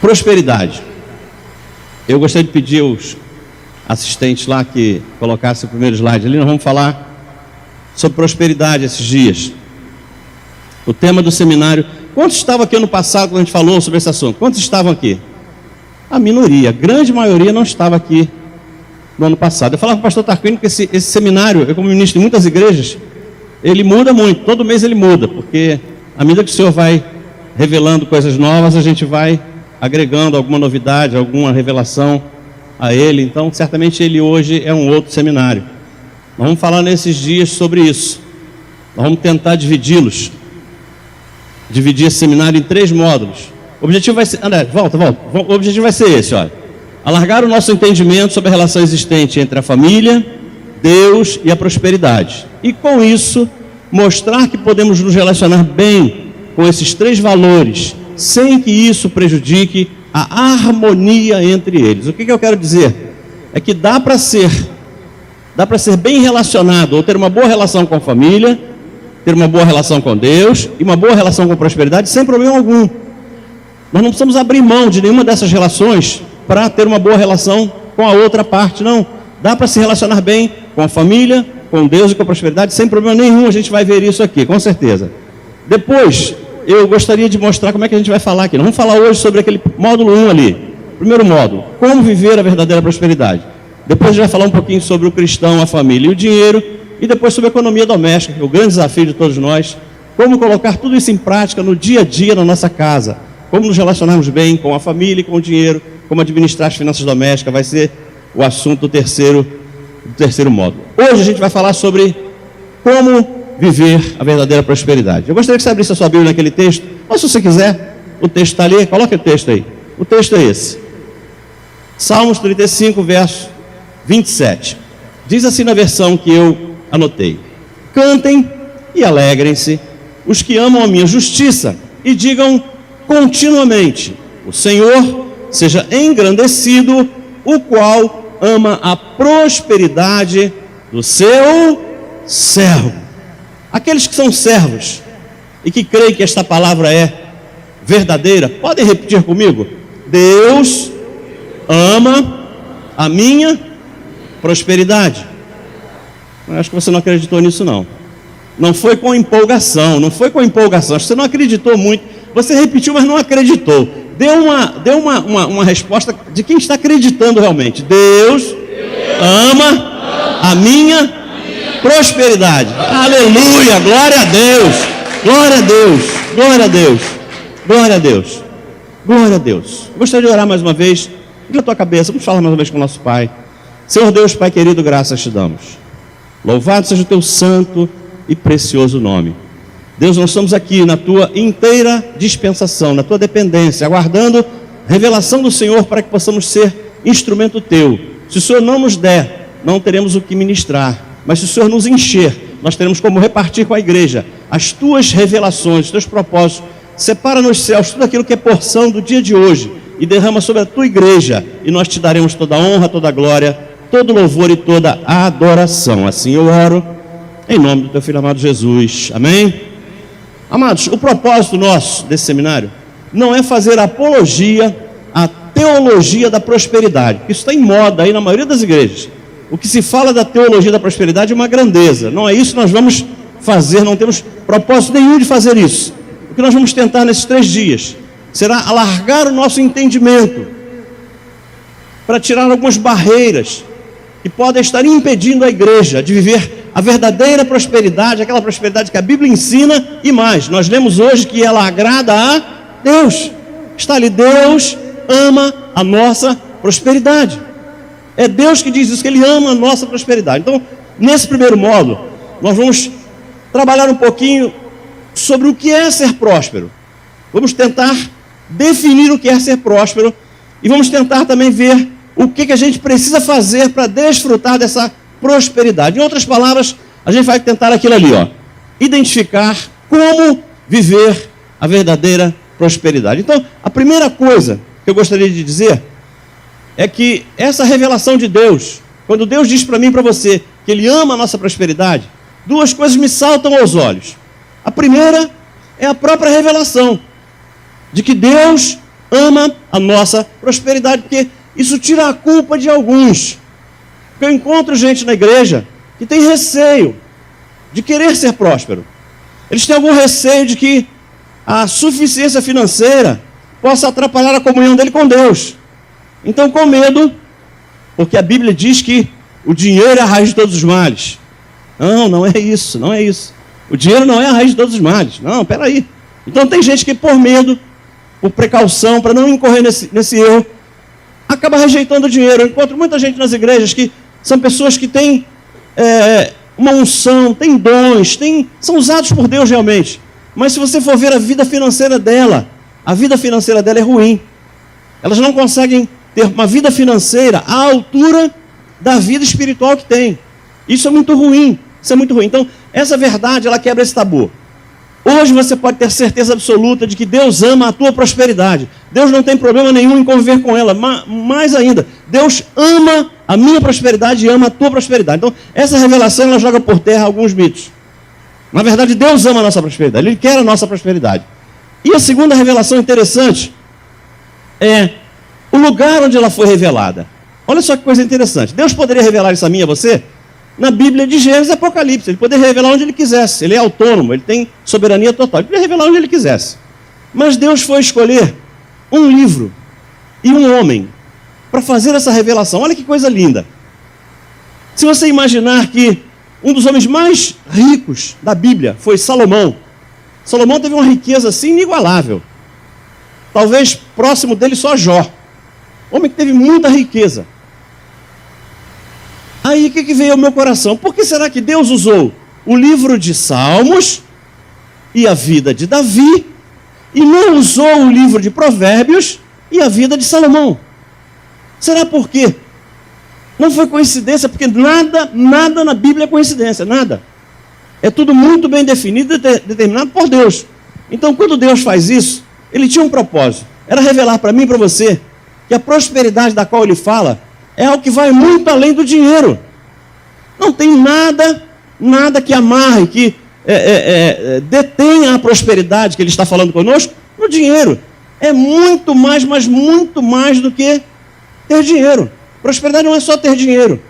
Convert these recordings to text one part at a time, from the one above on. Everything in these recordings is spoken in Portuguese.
prosperidade. Eu gostaria de pedir aos assistentes lá que colocassem o primeiro slide ali. Nós vamos falar sobre prosperidade esses dias. O tema do seminário. Quantos estavam aqui ano passado quando a gente falou sobre esse assunto? Quantos estavam aqui? A minoria, a grande maioria não estava aqui no ano passado. Eu falava com o pastor Tarquínio que esse seminário, eu como ministro de muitas igrejas, ele muda muito, todo mês ele muda, porque à medida que o Senhor vai revelando coisas novas, a gente vai agregando alguma novidade, alguma revelação a ele. Então, certamente ele hoje é um outro seminário. Nós vamos falar nesses dias sobre isso. Nós vamos tentar dividir esse seminário em 3 módulos. O objetivo vai ser, André, volta. O objetivo vai ser esse, olha. Alargar o nosso entendimento sobre a relação existente entre a família, Deus e a prosperidade. E com isso, mostrar que podemos nos relacionar bem com esses 3 valores, sem que isso prejudique a harmonia entre eles. O que eu quero dizer? É que dá para ser bem relacionado, ou ter uma boa relação com a família, ter uma boa relação com Deus e uma boa relação com a prosperidade, sem problema algum. Nós não precisamos abrir mão de nenhuma dessas relações para ter uma boa relação com a outra parte, não. Dá para se relacionar bem com a família, com Deus e com a prosperidade, sem problema nenhum. A gente vai ver isso aqui, com certeza. Depois, eu gostaria de mostrar como é que a gente vai falar aqui. Nós vamos falar hoje sobre aquele módulo 1 ali. Primeiro módulo, como viver a verdadeira prosperidade. Depois a gente vai falar um pouquinho sobre o cristão, a família e o dinheiro. E depois sobre a economia doméstica, que é o grande desafio de todos nós. Como colocar tudo isso em prática no dia a dia na nossa casa. Como nos relacionarmos bem com a família e com o dinheiro. Como administrar as finanças domésticas. Vai ser o assunto do terceiro módulo. Hoje a gente vai falar sobre como viver a verdadeira prosperidade. Eu gostaria que você abrisse a sua Bíblia naquele texto. Ou se você quiser, o texto está ali. Coloque o texto aí. O texto é esse. Salmos 35, verso 27. Diz assim na versão que eu anotei: cantem e alegrem-se os que amam a minha justiça, e digam continuamente: o Senhor seja engrandecido, o qual ama a prosperidade do seu servo. Aqueles que são servos e que creem que esta palavra é verdadeira, podem repetir comigo? Deus ama a minha prosperidade. Eu acho que você não acreditou nisso, não. Não foi com empolgação, Acho que você não acreditou muito. Você repetiu, mas não acreditou. Deu uma resposta de quem está acreditando realmente. Deus ama a minha prosperidade. Aleluia, glória a Deus, glória a Deus, glória a Deus, glória a Deus, glória a Deus. Eu gostaria de orar mais uma vez. Fica a tua cabeça, vamos falar mais uma vez com o nosso Pai. Senhor Deus, Pai querido, graças te damos. Louvado seja o teu santo e precioso nome. Deus, nós estamos aqui na tua inteira dispensação, na tua dependência, aguardando revelação do Senhor para que possamos ser instrumento teu. Se o Senhor não nos der, não teremos o que ministrar, mas se o Senhor nos encher, nós teremos como repartir com a igreja as tuas revelações, os teus propósitos. Separa nos céus tudo aquilo que é porção do dia de hoje e derrama sobre a tua igreja, e nós te daremos toda a honra, toda a glória, todo louvor e toda a adoração. Assim eu oro, em nome do teu Filho amado Jesus. Amém? Amados, o propósito nosso desse seminário não é fazer apologia à teologia da prosperidade, porque isso está em moda aí na maioria das igrejas. O que se fala da teologia da prosperidade é uma grandeza. Não é isso que nós vamos fazer, não temos propósito nenhum de fazer isso. O que nós vamos tentar nesses 3 dias será alargar o nosso entendimento para tirar algumas barreiras que podem estar impedindo a igreja de viver a verdadeira prosperidade, aquela prosperidade que a Bíblia ensina e mais. Nós lemos hoje que ela agrada a Deus. Está ali, Deus ama a nossa prosperidade. É Deus que diz isso, que Ele ama a nossa prosperidade. Então, nesse primeiro módulo, nós vamos trabalhar um pouquinho sobre o que é ser próspero. Vamos tentar definir o que é ser próspero e vamos tentar também ver o que a gente precisa fazer para desfrutar dessa prosperidade. Em outras palavras, a gente vai tentar aquilo ali, ó, identificar como viver a verdadeira prosperidade. Então, a primeira coisa que eu gostaria de dizer é que essa revelação de Deus, quando Deus diz para mim e para você que Ele ama a nossa prosperidade, 2 coisas me saltam aos olhos. A primeira é a própria revelação de que Deus ama a nossa prosperidade, porque isso tira a culpa de alguns. Porque eu encontro gente na igreja que tem receio de querer ser próspero. Eles têm algum receio de que a suficiência financeira possa atrapalhar a comunhão dele com Deus. Então, com medo, porque a Bíblia diz que o dinheiro é a raiz de todos os males. Não, não é isso, não é isso. O dinheiro não é a raiz de todos os males. Não, peraí. Então tem gente que por medo, por precaução, para não incorrer nesse erro, acaba rejeitando o dinheiro. Eu encontro muita gente nas igrejas que são pessoas que têm uma unção, têm dons, são usados por Deus realmente. Mas se você for ver a vida financeira dela, a vida financeira dela é ruim. Elas não conseguem ter uma vida financeira à altura da vida espiritual que tem. Isso é muito ruim. Isso é muito ruim. Então, essa verdade, ela quebra esse tabu. Hoje você pode ter certeza absoluta de que Deus ama a tua prosperidade. Deus não tem problema nenhum em conviver com ela. Mais ainda, Deus ama a minha prosperidade e ama a tua prosperidade. Então, essa revelação, ela joga por terra alguns mitos. Na verdade, Deus ama a nossa prosperidade. Ele quer a nossa prosperidade. E a segunda revelação interessante é o lugar onde ela foi revelada. Olha só que coisa interessante. Deus poderia revelar isso a mim e a você na Bíblia de Gênesis e Apocalipse. Ele poderia revelar onde ele quisesse. Ele é autônomo, ele tem soberania total. Ele poderia revelar onde ele quisesse. Mas Deus foi escolher um livro e um homem para fazer essa revelação. Olha que coisa linda. Se você imaginar que um dos homens mais ricos da Bíblia foi Salomão. Salomão teve uma riqueza assim inigualável. Talvez próximo dele só Jó. Homem que teve muita riqueza. Aí o que veio ao meu coração? Por que será que Deus usou o livro de Salmos e a vida de Davi e não usou o livro de Provérbios e a vida de Salomão? Será por quê? Não foi coincidência, porque nada na Bíblia é coincidência, nada. É tudo muito bem definido e determinado por Deus. Então, quando Deus faz isso, ele tinha um propósito. Era revelar para mim e para você que a prosperidade da qual ele fala é algo que vai muito além do dinheiro. Não tem nada que amarre, que detenha a prosperidade que ele está falando conosco no dinheiro. É muito mais, mas muito mais do que ter dinheiro. Prosperidade não é só ter dinheiro.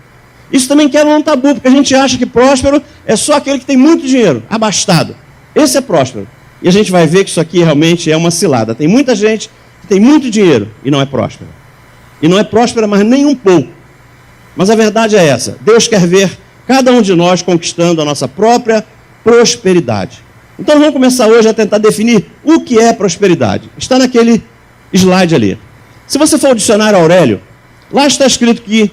Isso também quebra um tabu, porque a gente acha que próspero é só aquele que tem muito dinheiro, abastado. Esse é próspero. E a gente vai ver que isso aqui realmente é uma cilada. Tem muita gente que tem muito dinheiro e não é próspera. E não é próspera, mas nem um pouco. Mas a verdade é essa. Deus quer ver cada um de nós conquistando a nossa própria prosperidade. Então vamos começar hoje a tentar definir o que é prosperidade. Está naquele slide ali. Se você for ao dicionário Aurélio, lá está escrito que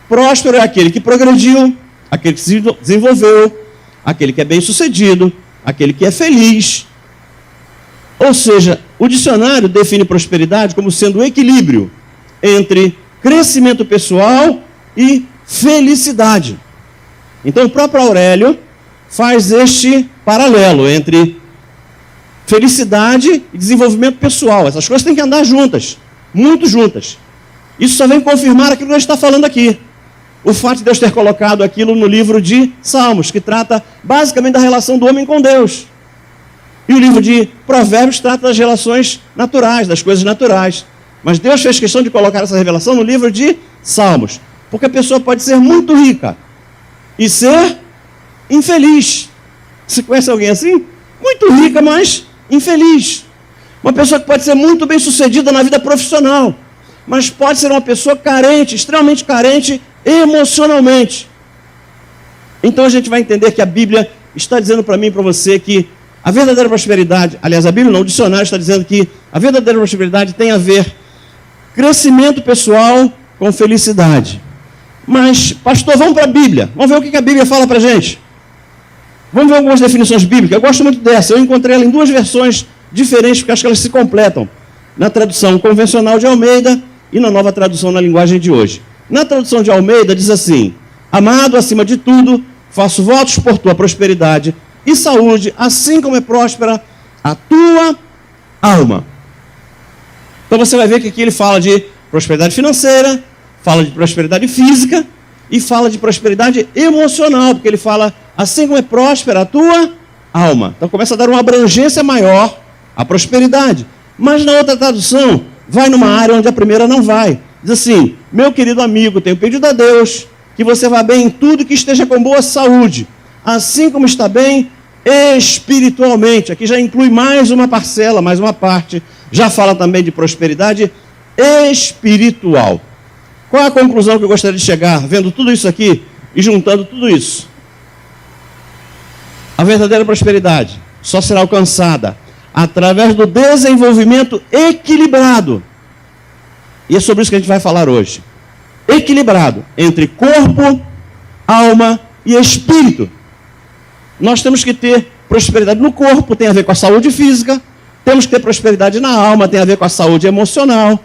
próspero é aquele que progrediu, aquele que se desenvolveu, aquele que é bem-sucedido, aquele que é feliz. Ou seja, o dicionário define prosperidade como sendo o equilíbrio entre crescimento pessoal e felicidade. Então o próprio Aurélio faz este paralelo entre felicidade e desenvolvimento pessoal. Essas coisas têm que andar juntas, muito juntas. Isso só vem confirmar aquilo que a gente está falando aqui. O fato de Deus ter colocado aquilo no livro de Salmos, que trata basicamente da relação do homem com Deus. E o livro de Provérbios trata das relações naturais, das coisas naturais. Mas Deus fez questão de colocar essa revelação no livro de Salmos. Porque a pessoa pode ser muito rica e ser infeliz. Você conhece alguém assim? Muito rica, mas infeliz. Uma pessoa que pode ser muito bem sucedida na vida profissional, mas pode ser uma pessoa carente, extremamente carente emocionalmente. Então a gente vai entender que a Bíblia está dizendo para mim e para você que a verdadeira prosperidade, aliás, a Bíblia não, o dicionário está dizendo que a verdadeira prosperidade tem a ver crescimento pessoal com felicidade. Mas, pastor, vamos para a Bíblia. Vamos ver o que a Bíblia fala para a gente. Vamos ver algumas definições bíblicas. Eu gosto muito dessa. Eu encontrei ela em duas versões diferentes, porque acho que elas se completam. Na tradução convencional de Almeida e na nova tradução na linguagem de hoje. Na tradução de Almeida diz assim: amado, acima de tudo, faço votos por tua prosperidade e saúde, assim como é próspera a tua alma. Então você vai ver que aqui ele fala de prosperidade financeira, fala de prosperidade física e fala de prosperidade emocional, porque ele fala assim como é próspera a tua alma. Então começa a dar uma abrangência maior à prosperidade. Mas na outra tradução vai numa área onde a primeira não vai. Diz assim: meu querido amigo, tenho pedido a Deus que você vá bem em tudo, que esteja com boa saúde, assim como está bem espiritualmente. Aqui já inclui mais uma parcela, mais uma parte. Já fala também de prosperidade espiritual. Qual é a conclusão que eu gostaria de chegar, vendo tudo isso aqui e juntando tudo isso? A verdadeira prosperidade só será alcançada através do desenvolvimento equilibrado. E é sobre isso que a gente vai falar hoje. Equilibrado entre corpo, alma e espírito. Nós temos que ter prosperidade no corpo, tem a ver com a saúde física. Temos que ter prosperidade na alma, tem a ver com a saúde emocional.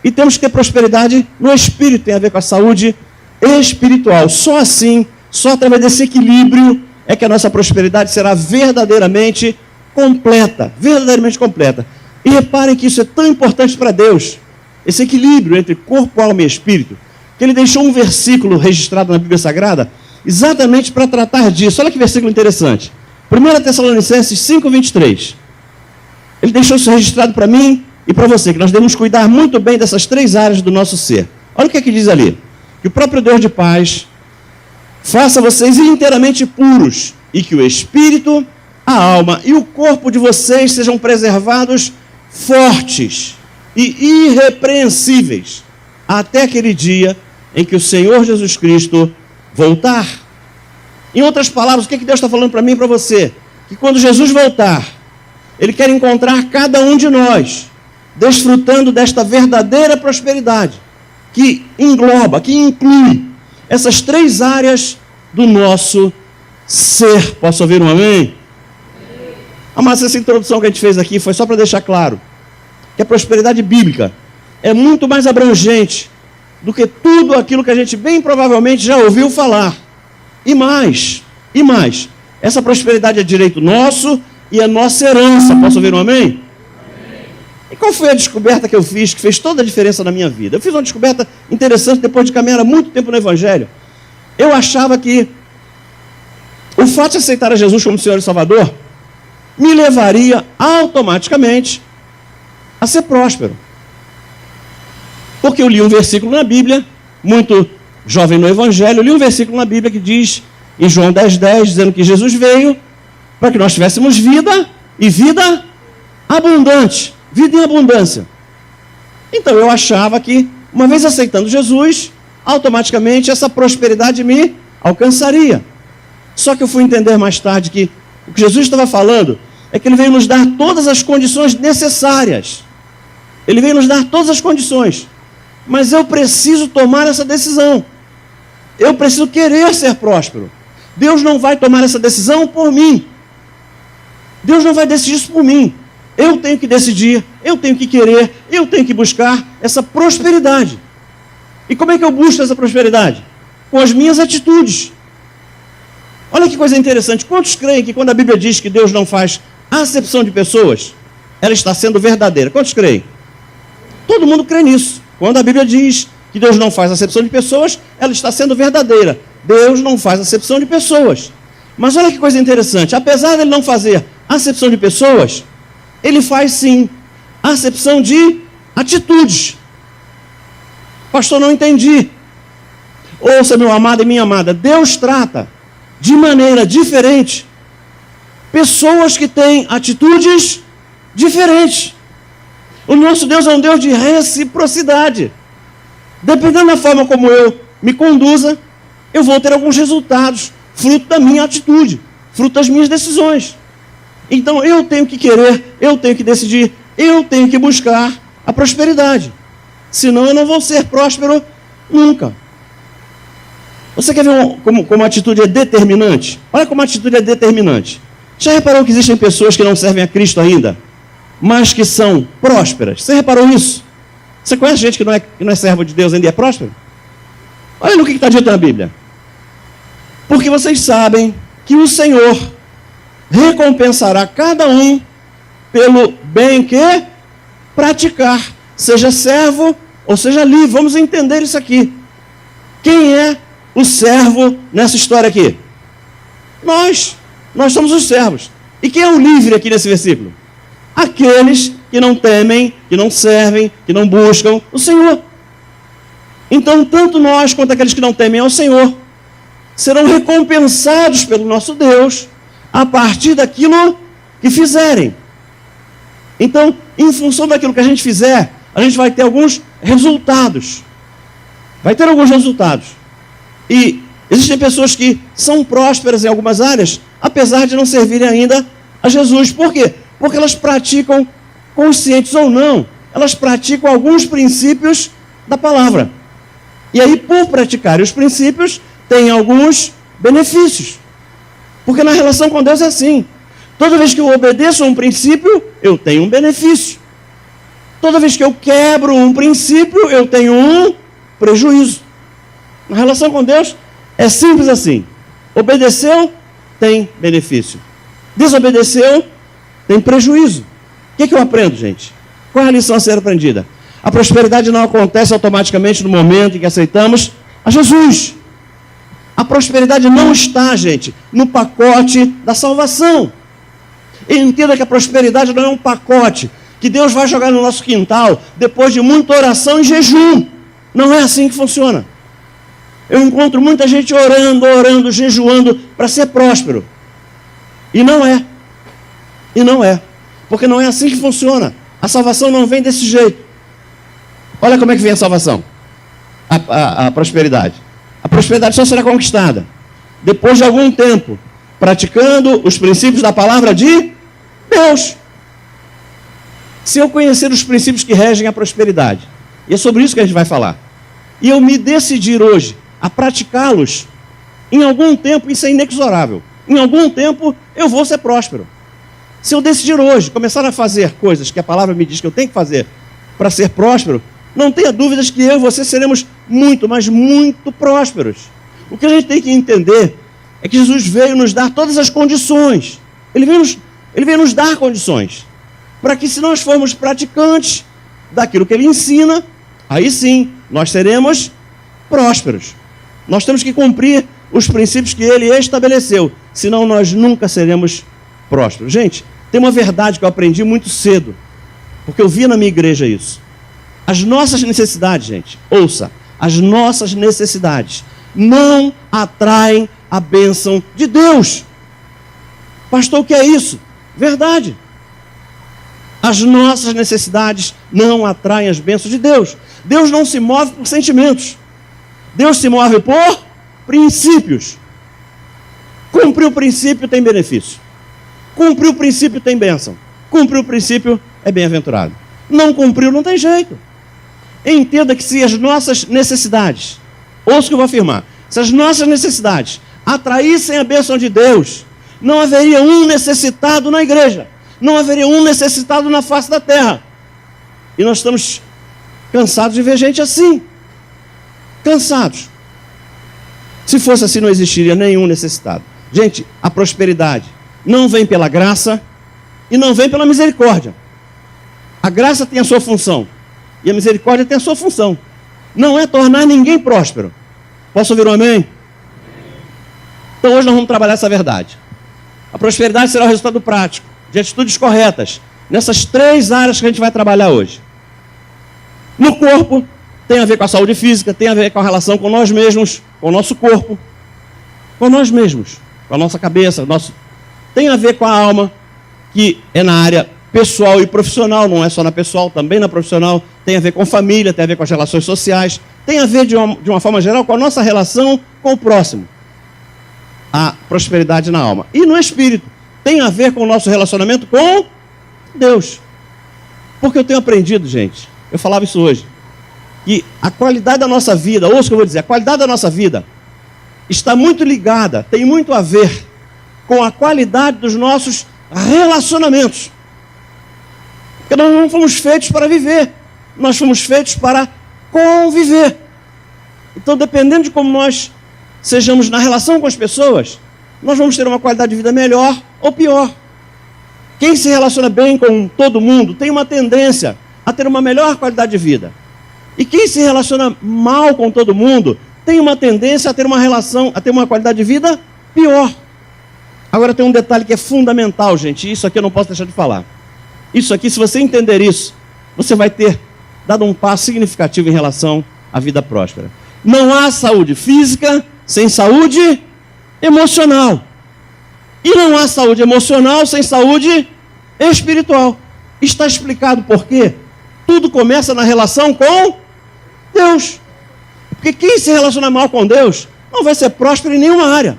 E temos que ter prosperidade no espírito, tem a ver com a saúde espiritual. Só assim, só através desse equilíbrio, é que a nossa prosperidade será verdadeiramente completa. Verdadeiramente completa. E reparem que isso é tão importante para Deus. Esse equilíbrio entre corpo, alma e espírito. Que Ele deixou um versículo registrado na Bíblia Sagrada exatamente para tratar disso. Olha que versículo interessante. 1 Tessalonicenses 5:23. Ele deixou isso registrado para mim e para você, que nós devemos cuidar muito bem dessas três áreas do nosso ser. Olha o que é que diz ali. Que o próprio Deus de paz faça vocês inteiramente puros, e que o espírito, a alma e o corpo de vocês sejam preservados fortes e irrepreensíveis, até aquele dia em que o Senhor Jesus Cristo voltar. Em outras palavras, o que é que Deus está falando para mim e para você? Que quando Jesus voltar, Ele quer encontrar cada um de nós desfrutando desta verdadeira prosperidade, que engloba, que inclui essas três áreas do nosso ser. Posso ouvir um amém? Mas essa introdução que a gente fez aqui foi só para deixar claro que a prosperidade bíblica é muito mais abrangente do que tudo aquilo que a gente bem provavelmente já ouviu falar. E mais, essa prosperidade é direito nosso e é nossa herança. Posso ouvir um amém? E qual foi a descoberta que eu fiz, que fez toda a diferença na minha vida? Eu fiz uma descoberta interessante depois de caminhar há muito tempo no Evangelho. Eu achava que o fato de aceitar a Jesus como Senhor e Salvador me levaria automaticamente a ser próspero. Porque eu li um versículo na Bíblia, muito jovem no Evangelho, eu li um versículo na Bíblia que diz, em João 10:10, dizendo que Jesus veio para que nós tivéssemos vida e vida abundante. Vida em abundância. Então eu achava que, uma vez aceitando Jesus, automaticamente essa prosperidade me alcançaria. Só que eu fui entender mais tarde que o que Jesus estava falando é que Ele veio nos dar todas as condições necessárias. Ele veio nos dar todas as condições. Mas eu preciso tomar essa decisão. Eu preciso querer ser próspero. Deus não vai tomar essa decisão por mim. Deus não vai decidir isso por mim. Eu tenho que decidir, eu tenho que querer, eu tenho que buscar essa prosperidade. E como é que eu busco essa prosperidade? Com as minhas atitudes. Olha que coisa interessante. Quantos creem que quando a Bíblia diz que Deus não faz acepção de pessoas, ela está sendo verdadeira? Quantos creem? Todo mundo crê nisso. Quando a Bíblia diz que Deus não faz acepção de pessoas, ela está sendo verdadeira. Deus não faz acepção de pessoas. Mas olha que coisa interessante. Apesar de Ele não fazer acepção de pessoas, Ele faz sim acepção de atitudes. Pastor, não entendi. Ouça, meu amado e minha amada, Deus trata de maneira diferente pessoas que têm atitudes diferentes. O nosso Deus é um Deus de reciprocidade. Dependendo da forma como eu me conduza, eu vou ter alguns resultados, fruto da minha atitude, fruto das minhas decisões. Então eu tenho que querer, eu tenho que decidir, eu tenho que buscar a prosperidade. Senão eu não vou ser próspero nunca. Você quer ver como a atitude é determinante? Olha como a atitude é determinante. Já reparou que existem pessoas que não servem a Cristo ainda, mas que são prósperas? Você reparou isso? Você conhece gente que não é servo de Deus ainda e é próspero? Olha no que está dito na Bíblia. Porque vocês sabem que o Senhor recompensará cada um pelo bem que praticar, seja servo ou seja livre. Vamos entender isso aqui. Quem é o servo nessa história aqui? Nós somos os servos. E quem é o livre aqui nesse versículo? Aqueles que não temem, que não servem, que não buscam o Senhor. Então, tanto nós quanto aqueles que não temem ao Senhor serão recompensados pelo nosso Deus a partir daquilo que fizerem. Então, em função daquilo que a gente fizer, a gente vai ter alguns resultados. Vai ter alguns resultados. E existem pessoas que são prósperas em algumas áreas, apesar de não servirem ainda a Jesus. Por quê? Porque elas praticam, conscientes ou não, elas praticam alguns princípios da palavra. E aí, por praticarem os princípios, tem alguns benefícios. Porque na relação com Deus é assim. Toda vez que eu obedeço a um princípio, eu tenho um benefício. Toda vez que eu quebro um princípio, eu tenho um prejuízo. Na relação com Deus, é simples assim. Obedeceu, tem benefício. Desobedeceu, tem prejuízo. O que eu aprendo, gente? Qual é a lição a ser aprendida? A prosperidade não acontece automaticamente no momento em que aceitamos a Jesus. A prosperidade não está, gente, no pacote da salvação. E entenda que a prosperidade não é um pacote que Deus vai jogar no nosso quintal depois de muita oração e jejum. Não é assim que funciona. Eu encontro muita gente orando, jejuando para ser próspero. E não é. E não é. Porque não é assim que funciona. A salvação não vem desse jeito. Olha como é que vem a salvação. A prosperidade. A prosperidade só será conquistada depois de algum tempo praticando os princípios da palavra de Deus. Se eu conhecer os princípios que regem a prosperidade, e é sobre isso que a gente vai falar, e eu me decidir hoje a praticá-los, em algum tempo, isso é inexorável, em algum tempo eu vou ser próspero. Se eu decidir hoje começar a fazer coisas que a palavra me diz que eu tenho que fazer para ser próspero, não tenha dúvidas que eu e você seremos muito, mas muito prósperos. O que a gente tem que entender é que Jesus veio nos dar todas as condições. Ele veio nos dar condições para que, se nós formos praticantes daquilo que Ele ensina, aí sim, nós seremos prósperos. Nós temos que cumprir os princípios que Ele estabeleceu, senão nós nunca seremos prósperos. Gente, tem uma verdade que eu aprendi muito cedo, porque eu vi na minha igreja isso. As nossas necessidades, gente, ouça, as nossas necessidades não atraem a bênção de Deus. Pastor, o que é isso? Verdade. As nossas necessidades não atraem as bênçãos de Deus. Deus não se move por sentimentos. Deus se move por princípios. Cumprir o princípio tem benefício. Cumprir o princípio tem bênção. Cumprir o princípio é bem-aventurado. Não cumpriu, não tem jeito. Entenda que se as nossas necessidades, ouça o que eu vou afirmar, se as nossas necessidades atraíssem a bênção de Deus, não haveria um necessitado na igreja, não haveria um necessitado na face da terra. E nós estamos cansados de ver gente assim. Cansados. Se fosse assim, não existiria nenhum necessitado. Gente, a prosperidade não vem pela graça e não vem pela misericórdia. A graça tem a sua função e a misericórdia tem a sua função. Não é tornar ninguém próspero. Posso ouvir um amém? Então hoje nós vamos trabalhar essa verdade. A prosperidade será o resultado prático de atitudes corretas nessas 3 áreas que a gente vai trabalhar hoje. No corpo, tem a ver com a saúde física, tem a ver com a relação com nós mesmos, com o nosso corpo, com nós mesmos, com a nossa cabeça, tem a ver com a alma, que é na área pessoal e profissional, não é só na pessoal, também na profissional, tem a ver com família, tem a ver com as relações sociais, tem a ver de uma forma geral com a nossa relação com o próximo. A prosperidade na alma. E no espírito, tem a ver com o nosso relacionamento com Deus. Porque eu tenho aprendido, gente, eu falava isso hoje, que a qualidade da nossa vida, ouça o que eu vou dizer, a qualidade da nossa vida está muito ligada, tem muito a ver com a qualidade dos nossos relacionamentos. Porque nós não fomos feitos para viver, nós fomos feitos para conviver. Então, dependendo de como nós sejamos na relação com as pessoas, nós vamos ter uma qualidade de vida melhor ou pior. Quem se relaciona bem com todo mundo tem uma tendência a ter uma melhor qualidade de vida. E quem se relaciona mal com todo mundo tem uma tendência a ter uma qualidade de vida pior. Agora tem um detalhe que é fundamental, gente, e isso aqui eu não posso deixar de falar. Isso aqui, se você entender isso, você vai ter dado um passo significativo em relação à vida próspera. Não há saúde física sem saúde emocional. E não há saúde emocional sem saúde espiritual. Está explicado por quê? Tudo começa na relação com Deus. Porque quem se relaciona mal com Deus não vai ser próspero em nenhuma área.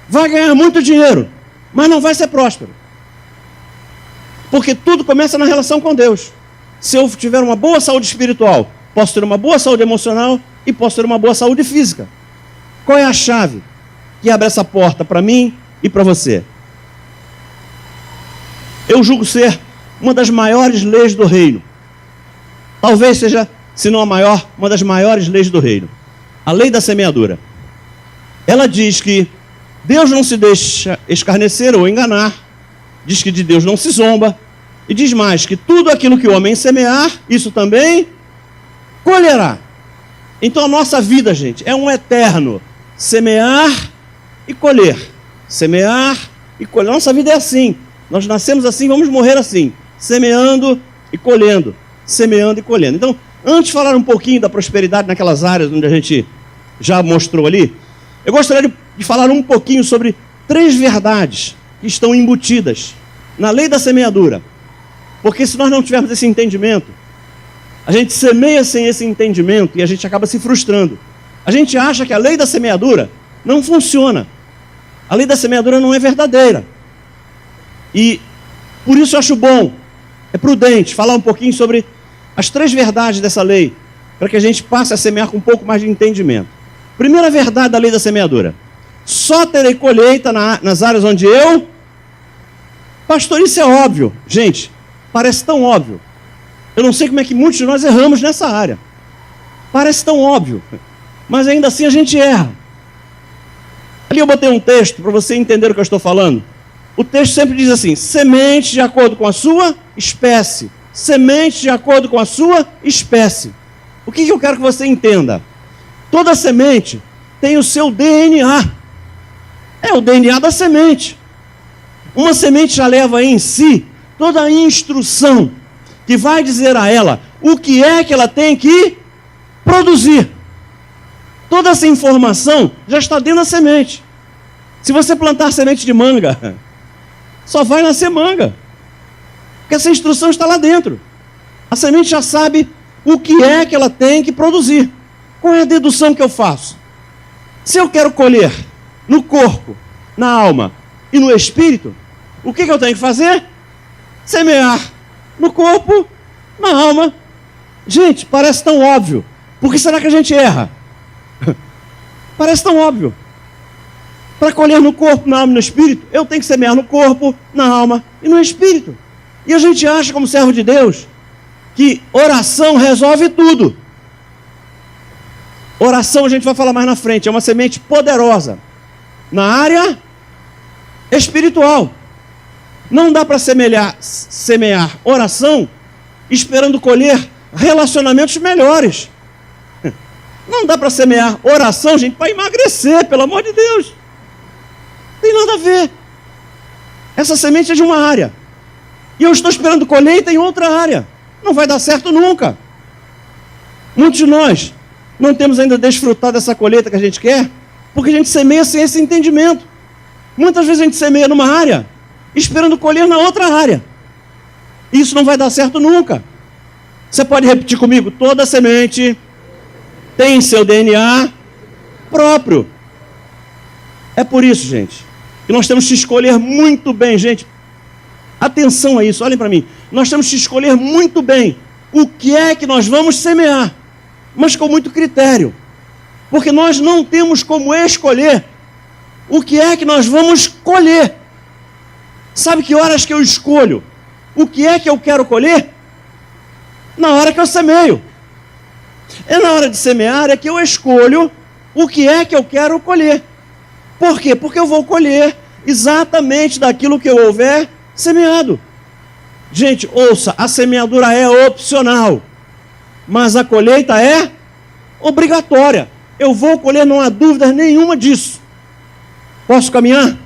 Vai ganhar muito dinheiro, mas não vai ser próspero. Porque tudo começa na relação com Deus. Se eu tiver uma boa saúde espiritual, posso ter uma boa saúde emocional e posso ter uma boa saúde física. Qual é a chave que abre essa porta para mim e para você? Eu julgo ser uma das maiores leis do reino. Talvez seja, se não a maior, uma das maiores leis do reino. A lei da semeadura. Ela diz que Deus não se deixa escarnecer ou enganar. Diz que de Deus não se zomba. E diz mais, que tudo aquilo que o homem semear, isso também colherá. Então a nossa vida, gente, é um eterno semear e colher. Semear e colher. Nossa vida é assim. Nós nascemos assim, vamos morrer assim. Semeando e colhendo. Semeando e colhendo. Então, antes de falar um pouquinho da prosperidade naquelas áreas onde a gente já mostrou ali, eu gostaria de falar um pouquinho sobre 3 verdades que estão embutidas na lei da semeadura. Porque se nós não tivermos esse entendimento, a gente semeia sem esse entendimento e a gente acaba se frustrando. A gente acha que a lei da semeadura não funciona. A lei da semeadura não é verdadeira. E por isso eu acho bom, é prudente, falar um pouquinho sobre as 3 verdades dessa lei, para que a gente passe a semear com um pouco mais de entendimento. Primeira verdade da lei da semeadura: só terei colheita nas áreas onde eu... Pastor, isso é óbvio. Gente, parece tão óbvio. Eu não sei como é que muitos de nós erramos nessa área. Parece tão óbvio, mas ainda assim a gente erra. Ali eu botei um texto para você entender o que eu estou falando. O texto sempre diz assim: semente de acordo com a sua espécie. Semente de acordo com a sua espécie. O que eu quero que você entenda? Toda semente tem o seu DNA. É o DNA da semente. Uma semente já leva em si toda a instrução que vai dizer a ela o que é que ela tem que produzir. Toda essa informação já está dentro da semente. Se você plantar semente de manga, só vai nascer manga. Porque essa instrução está lá dentro. A semente já sabe o que é que ela tem que produzir. Qual é a dedução que eu faço? Se eu quero colher no corpo, na alma e no espírito, o que eu tenho que fazer? Semear no corpo, na alma. Gente, parece tão óbvio. Por que será que a gente erra? Parece tão óbvio. Para colher no corpo, na alma e no espírito, eu tenho que semear no corpo, na alma e no espírito. E a gente acha, como servo de Deus, que oração resolve tudo. Oração, a gente vai falar mais na frente, é uma semente poderosa na área espiritual. Não dá para semear oração esperando colher relacionamentos melhores. Não dá para semear oração, gente, para emagrecer, pelo amor de Deus. Não tem nada a ver. Essa semente é de uma área. E eu estou esperando colheita em outra área. Não vai dar certo nunca. Muitos de nós não temos ainda desfrutado dessa colheita que a gente quer, porque a gente semeia sem esse entendimento. Muitas vezes a gente semeia numa área, esperando colher na outra área. E isso não vai dar certo nunca. Você pode repetir comigo? Toda semente tem seu DNA próprio. É por isso, gente, que nós temos que escolher muito bem, gente. Atenção a isso, olhem para mim. Nós temos que escolher muito bem o que é que nós vamos semear, mas com muito critério. Porque nós não temos como escolher o que é que nós vamos colher. Sabe que horas que eu escolho o que é que eu quero colher? Na hora que eu semeio. É na hora de semear é que eu escolho o que é que eu quero colher. Por quê? Porque eu vou colher exatamente daquilo que eu houver semeado. Gente, ouça, a semeadura é opcional, mas a colheita é obrigatória. Eu vou colher, não há dúvida nenhuma disso. Posso caminhar?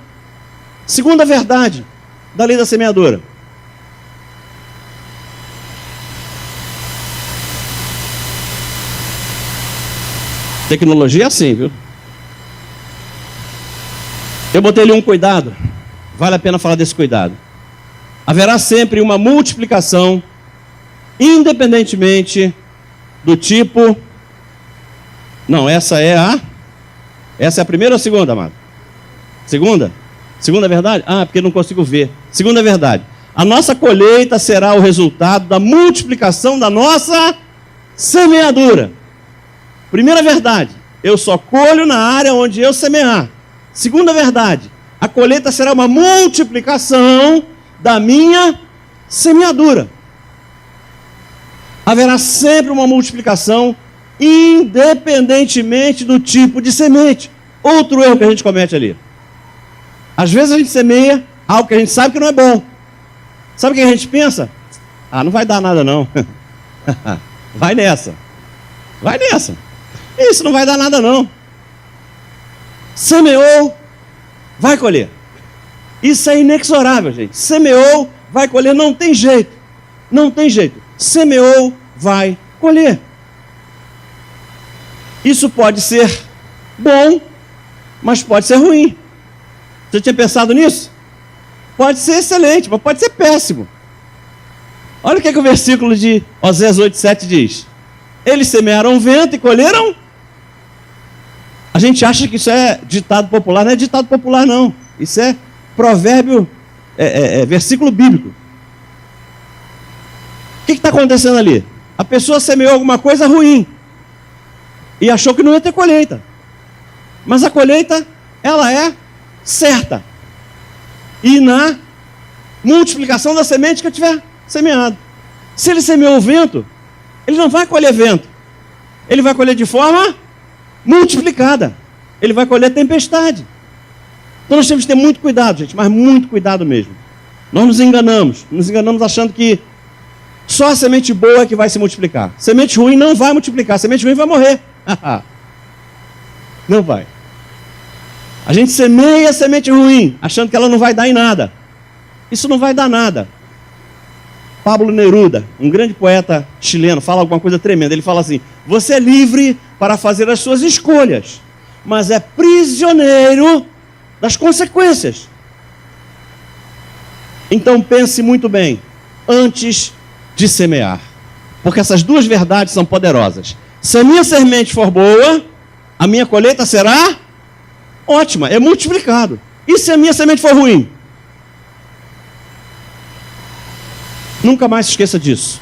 Segunda verdade da lei da semeadura: Tecnologia é assim, viu? Eu botei ali um cuidado. Vale a pena falar desse cuidado. Haverá sempre uma multiplicação, independentemente do tipo... Não, essa é a primeira ou a segunda, amado? Segunda? Segunda verdade? Porque não consigo ver. Segunda verdade. A nossa colheita será o resultado da multiplicação da nossa semeadura. Primeira verdade. Eu só colho na área onde eu semear. Segunda verdade. A colheita será uma multiplicação da minha semeadura. Haverá sempre uma multiplicação, independentemente do tipo de semente. Outro erro que a gente comete ali. Às vezes a gente semeia algo que a gente sabe que não é bom. Sabe o que a gente pensa? Não vai dar nada não. Vai nessa. Vai nessa. Isso não vai dar nada não. Semeou, vai colher. Isso é inexorável, gente. Semeou, vai colher, não tem jeito. Não tem jeito. Semeou, vai colher. Isso pode ser bom, mas pode ser ruim. Você tinha pensado nisso? Pode ser excelente, mas pode ser péssimo. Olha o que o versículo de Osés 8,7 diz. Eles semearam vento e colheram. A gente acha que isso é ditado popular. Não é ditado popular, não. Isso é provérbio, versículo bíblico. O que está acontecendo ali? A pessoa semeou alguma coisa ruim e achou que não ia ter colheita. Mas a colheita, ela é certa. E na multiplicação da semente que eu tiver semeado. Se ele semeou o vento, ele não vai colher vento. Ele vai colher de forma multiplicada. Ele vai colher tempestade. Então nós temos que ter muito cuidado, gente, mas muito cuidado mesmo. Nós nos enganamos achando que só a semente boa é que vai se multiplicar. Semente ruim não vai multiplicar, semente ruim vai morrer. Não vai. A gente semeia a semente ruim, achando que ela não vai dar em nada. Isso não vai dar nada. Pablo Neruda, um grande poeta chileno, fala alguma coisa tremenda. Ele fala assim: você é livre para fazer as suas escolhas, mas é prisioneiro das consequências. Então pense muito bem antes de semear, porque essas duas verdades são poderosas. Se a minha semente for boa, a minha colheita será ótima, é multiplicado. E se a minha semente for ruim? Nunca mais se esqueça disso.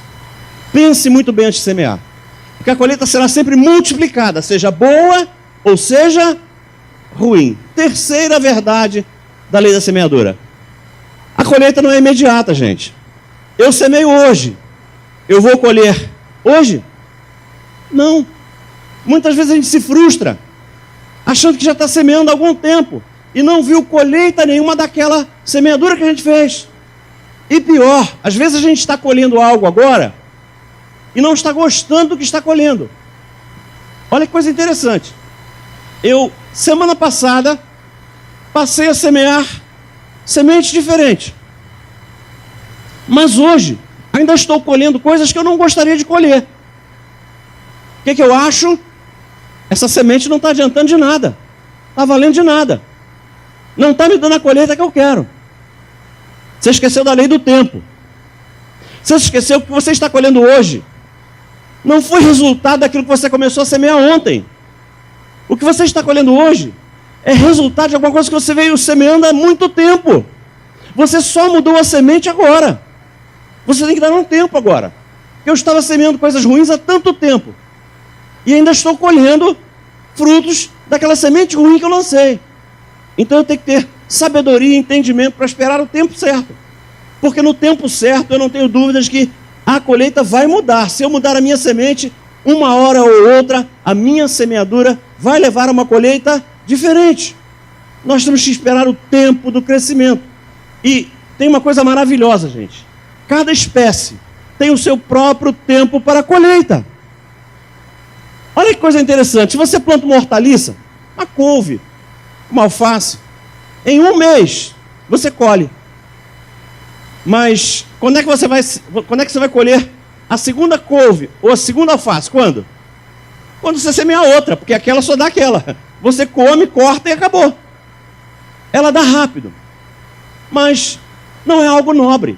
Pense muito bem antes de semear, porque a colheita será sempre multiplicada, seja boa ou seja ruim. Terceira verdade da lei da semeadura: a colheita não é imediata, gente. Eu semeio hoje, eu vou colher hoje? Não. Muitas vezes a gente se frustra, achando que já está semeando há algum tempo e não viu colheita nenhuma daquela semeadura que a gente fez. E pior, às vezes a gente está colhendo algo agora e não está gostando do que está colhendo. Olha que coisa interessante. Eu, semana passada, passei a semear sementes diferentes. Mas hoje, ainda estou colhendo coisas que eu não gostaria de colher. O que eu acho? Essa semente não está adiantando de nada. Está valendo de nada. Não está me dando a colheita que eu quero. Você esqueceu da lei do tempo. Você esqueceu que o que você está colhendo hoje não foi resultado daquilo que você começou a semear ontem. O que você está colhendo hoje é resultado de alguma coisa que você veio semeando há muito tempo. Você só mudou a semente agora. Você tem que dar um tempo agora. Eu estava semeando coisas ruins há tanto tempo. E ainda estou colhendo frutos daquela semente ruim que eu lancei. Então eu tenho que ter sabedoria e entendimento para esperar o tempo certo. Porque no tempo certo eu não tenho dúvidas que a colheita vai mudar. Se eu mudar a minha semente, uma hora ou outra, a minha semeadura vai levar a uma colheita diferente. Nós temos que esperar o tempo do crescimento. E tem uma coisa maravilhosa, gente. Cada espécie tem o seu próprio tempo para a colheita. Olha que coisa interessante. Se você planta uma hortaliça, uma couve, uma alface, em um mês você colhe. Mas quando é que você vai colher a segunda couve ou a segunda alface? Quando? quando você semear outra, porque aquela só dá aquela. Você come, corta e acabou. Ela dá rápido, mas não é algo nobre,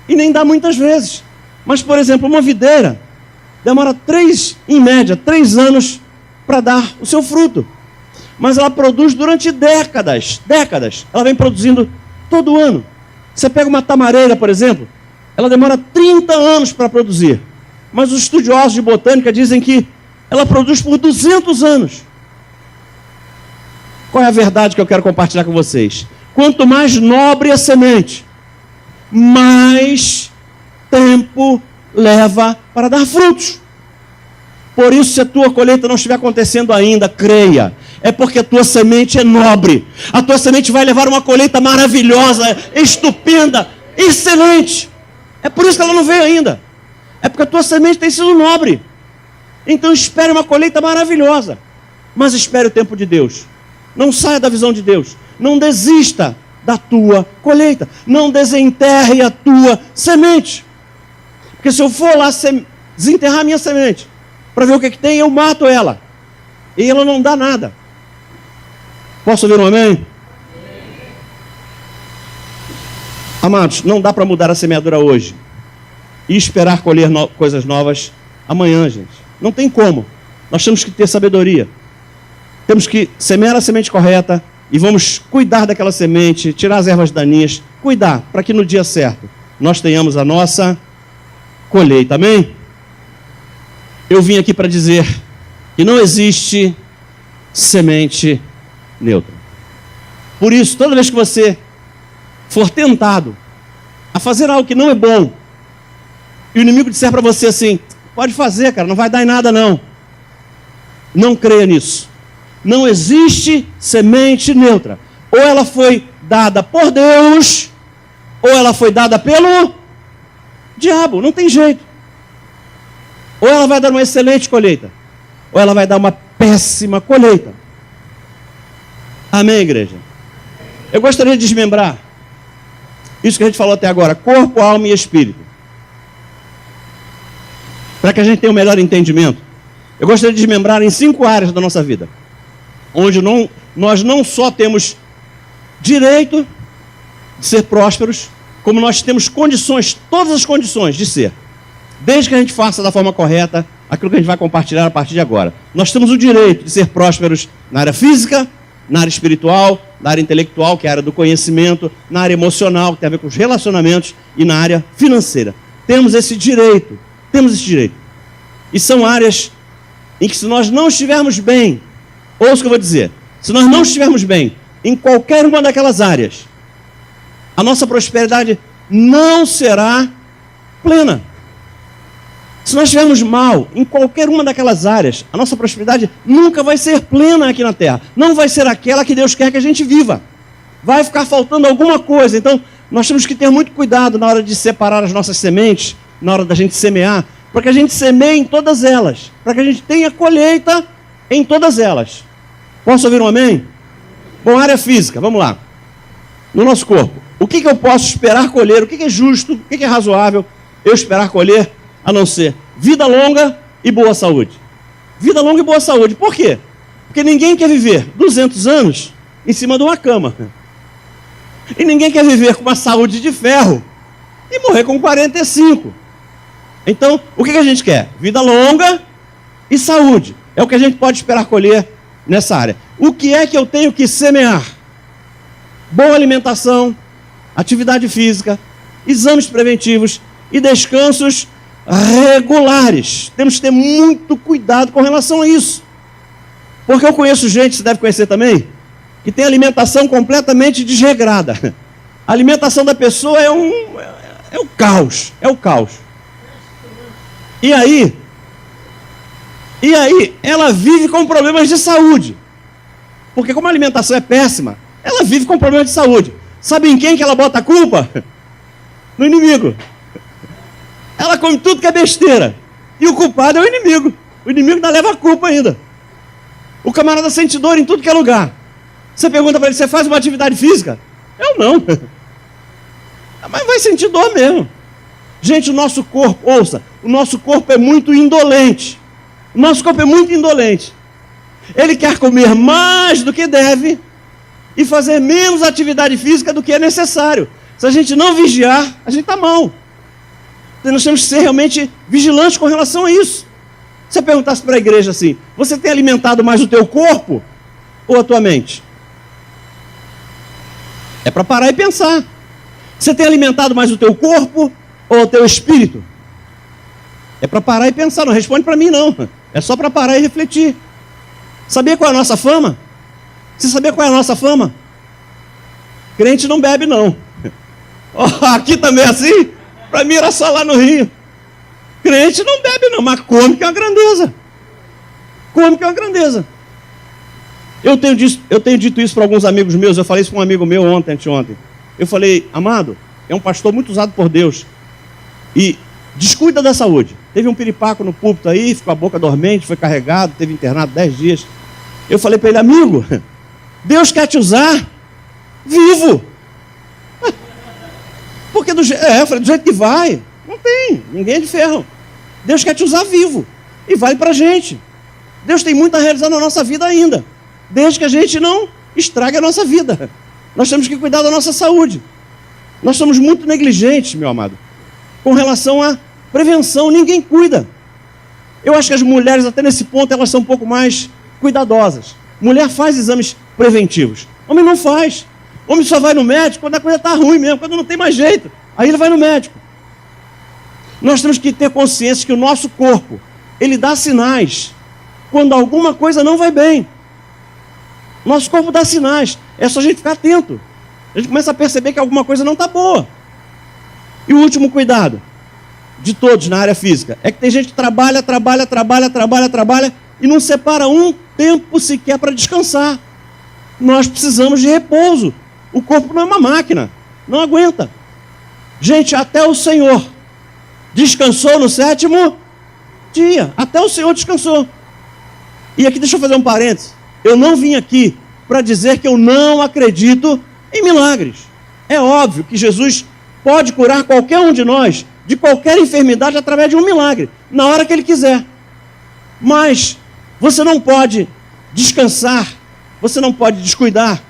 e nem dá muitas vezes. Mas, por exemplo, uma videira demora em média, 3 anos para dar o seu fruto. Mas ela produz durante décadas. Ela vem produzindo todo ano. Você pega uma tamareira, por exemplo, ela demora 30 anos para produzir. Mas os estudiosos de botânica dizem que ela produz por 200 anos. Qual é a verdade que eu quero compartilhar com vocês? Quanto mais nobre a semente, mais tempo leva para dar frutos. Por isso, se a tua colheita não estiver acontecendo ainda, creia, é porque a tua semente é nobre. A tua semente vai levar uma colheita maravilhosa, estupenda, excelente. É por isso que ela não veio ainda. É porque a tua semente tem sido nobre. Então espere uma colheita maravilhosa, mas espere o tempo de Deus. Não saia da visão de Deus. Não desista da tua colheita. Não desenterre a tua semente. Porque se eu for lá desenterrar a minha semente para ver o que tem, eu mato ela. E ela não dá nada. Posso ouvir um amém? Amados, não dá para mudar a semeadura hoje e esperar colher coisas novas amanhã, gente. Não tem como. Nós temos que ter sabedoria. Temos que semear a semente correta e vamos cuidar daquela semente, tirar as ervas daninhas, cuidar para que no dia certo nós tenhamos a nossa colheita. Amém? Eu vim aqui para dizer que não existe semente neutra. Por isso, toda vez que você for tentado a fazer algo que não é bom, e o inimigo disser para você assim, pode fazer, cara, não vai dar em nada não. Não creia nisso. Não existe semente neutra. Ou ela foi dada por Deus, ou ela foi dada pelo diabo. Não tem jeito. Ou ela vai dar uma excelente colheita, ou ela vai dar uma péssima colheita. Amém, igreja? Eu gostaria de desmembrar isso que a gente falou até agora: corpo, alma e espírito, para que a gente tenha um melhor entendimento. Eu gostaria de desmembrar em 5 áreas da nossa vida, onde nós não só temos direito de ser prósperos, como nós temos condições, todas as condições de ser, desde que a gente faça da forma correta aquilo que a gente vai compartilhar a partir de agora. Nós temos o direito de ser prósperos na área física, na área espiritual, na área intelectual, que é a área do conhecimento, na área emocional, que tem a ver com os relacionamentos, e na área financeira. Temos esse direito. E são áreas em que, se nós não estivermos bem, ouça o que eu vou dizer, se nós não estivermos bem em qualquer uma daquelas áreas, a nossa prosperidade não será plena. Se nós estivermos mal em qualquer uma daquelas áreas, a nossa prosperidade nunca vai ser plena aqui na terra. Não vai ser aquela que Deus quer que a gente viva. Vai ficar faltando alguma coisa. Então, nós temos que ter muito cuidado na hora de separar as nossas sementes, na hora da gente semear, para que a gente semeie em todas elas, para que a gente tenha colheita em todas elas. Posso ouvir um amém? Bom, área física, vamos lá. No nosso corpo, o que eu posso esperar colher? O que é justo? O que é razoável eu esperar colher? A não ser vida longa e boa saúde. Vida longa e boa saúde. Por quê? Porque ninguém quer viver 200 anos em cima de uma cama. E ninguém quer viver com uma saúde de ferro e morrer com 45. Então, o que a gente quer? Vida longa e saúde. É o que a gente pode esperar colher nessa área. O que é que eu tenho que semear? Boa alimentação, atividade física, exames preventivos e descansos regulares. Temos que ter muito cuidado com relação a isso. Porque eu conheço gente, você deve conhecer também, que tem alimentação completamente desregrada. A alimentação da pessoa é o caos. É o caos. E aí, ela vive com problemas de saúde. Porque como a alimentação é péssima, ela vive com problemas de saúde. Sabe em quem que ela bota a culpa? No inimigo. Ela come tudo que é besteira. E o culpado é o inimigo. O inimigo ainda leva a culpa ainda. O camarada sente dor em tudo que é lugar. Você pergunta para ele, você faz uma atividade física? Eu não. Mas vai sentir dor mesmo. Gente, o nosso corpo, ouça, o nosso corpo é muito indolente. O nosso corpo é muito indolente. Ele quer comer mais do que deve e fazer menos atividade física do que é necessário. Se a gente não vigiar, a gente está mal. Então, nós temos que ser realmente vigilantes com relação a isso. Se você perguntasse para a igreja assim, você tem alimentado mais o teu corpo ou a tua mente? É para parar e pensar. Você tem alimentado mais o teu corpo ou o teu espírito? É para parar e pensar, não responde para mim não. É só para parar e refletir. Sabia qual é a nossa fama? Você sabia qual é a nossa fama? Crente não bebe não. Oh, aqui também é assim? Para mim era só lá no Rio. Crente não bebe não, mas come que é uma grandeza. Come que é uma grandeza. Eu tenho dito isso para alguns amigos meus, eu falei isso para um amigo meu anteontem. Eu falei, amado, é um pastor muito usado por Deus. E descuida da saúde. Teve um piripaco no púlpito aí, ficou a boca dormente, foi carregado, teve internado 10 dias. Eu falei para ele, amigo, Deus quer te usar vivo. Porque eu falei, do jeito que vai, não tem, ninguém é de ferro. Deus quer te usar vivo. E vale para a gente. Deus tem muito a realizar na nossa vida ainda. Desde que a gente não estrague a nossa vida. Nós temos que cuidar da nossa saúde. Nós somos muito negligentes, meu amado, com relação à prevenção. Ninguém cuida. Eu acho que as mulheres, até nesse ponto, elas são um pouco mais cuidadosas. Mulher faz exames preventivos. Homem não faz. Homem só vai no médico quando a coisa está ruim mesmo, quando não tem mais jeito. Aí ele vai no médico. Nós temos que ter consciência que o nosso corpo, ele dá sinais quando alguma coisa não vai bem. Nosso corpo dá sinais. É só a gente ficar atento. A gente começa a perceber que alguma coisa não está boa. E o último cuidado de todos na área física é que tem gente que trabalha e não separa um tempo sequer para descansar. Nós precisamos de repouso. O corpo não é uma máquina. Não aguenta. Gente, até o Senhor descansou no 7º dia. Até o Senhor descansou. E aqui deixa eu fazer um parênteses. Eu não vim aqui para dizer que eu não acredito em milagres. É óbvio que Jesus pode curar qualquer um de nós de qualquer enfermidade através de um milagre, na hora que Ele quiser. Mas você não pode descansar, você não pode descuidar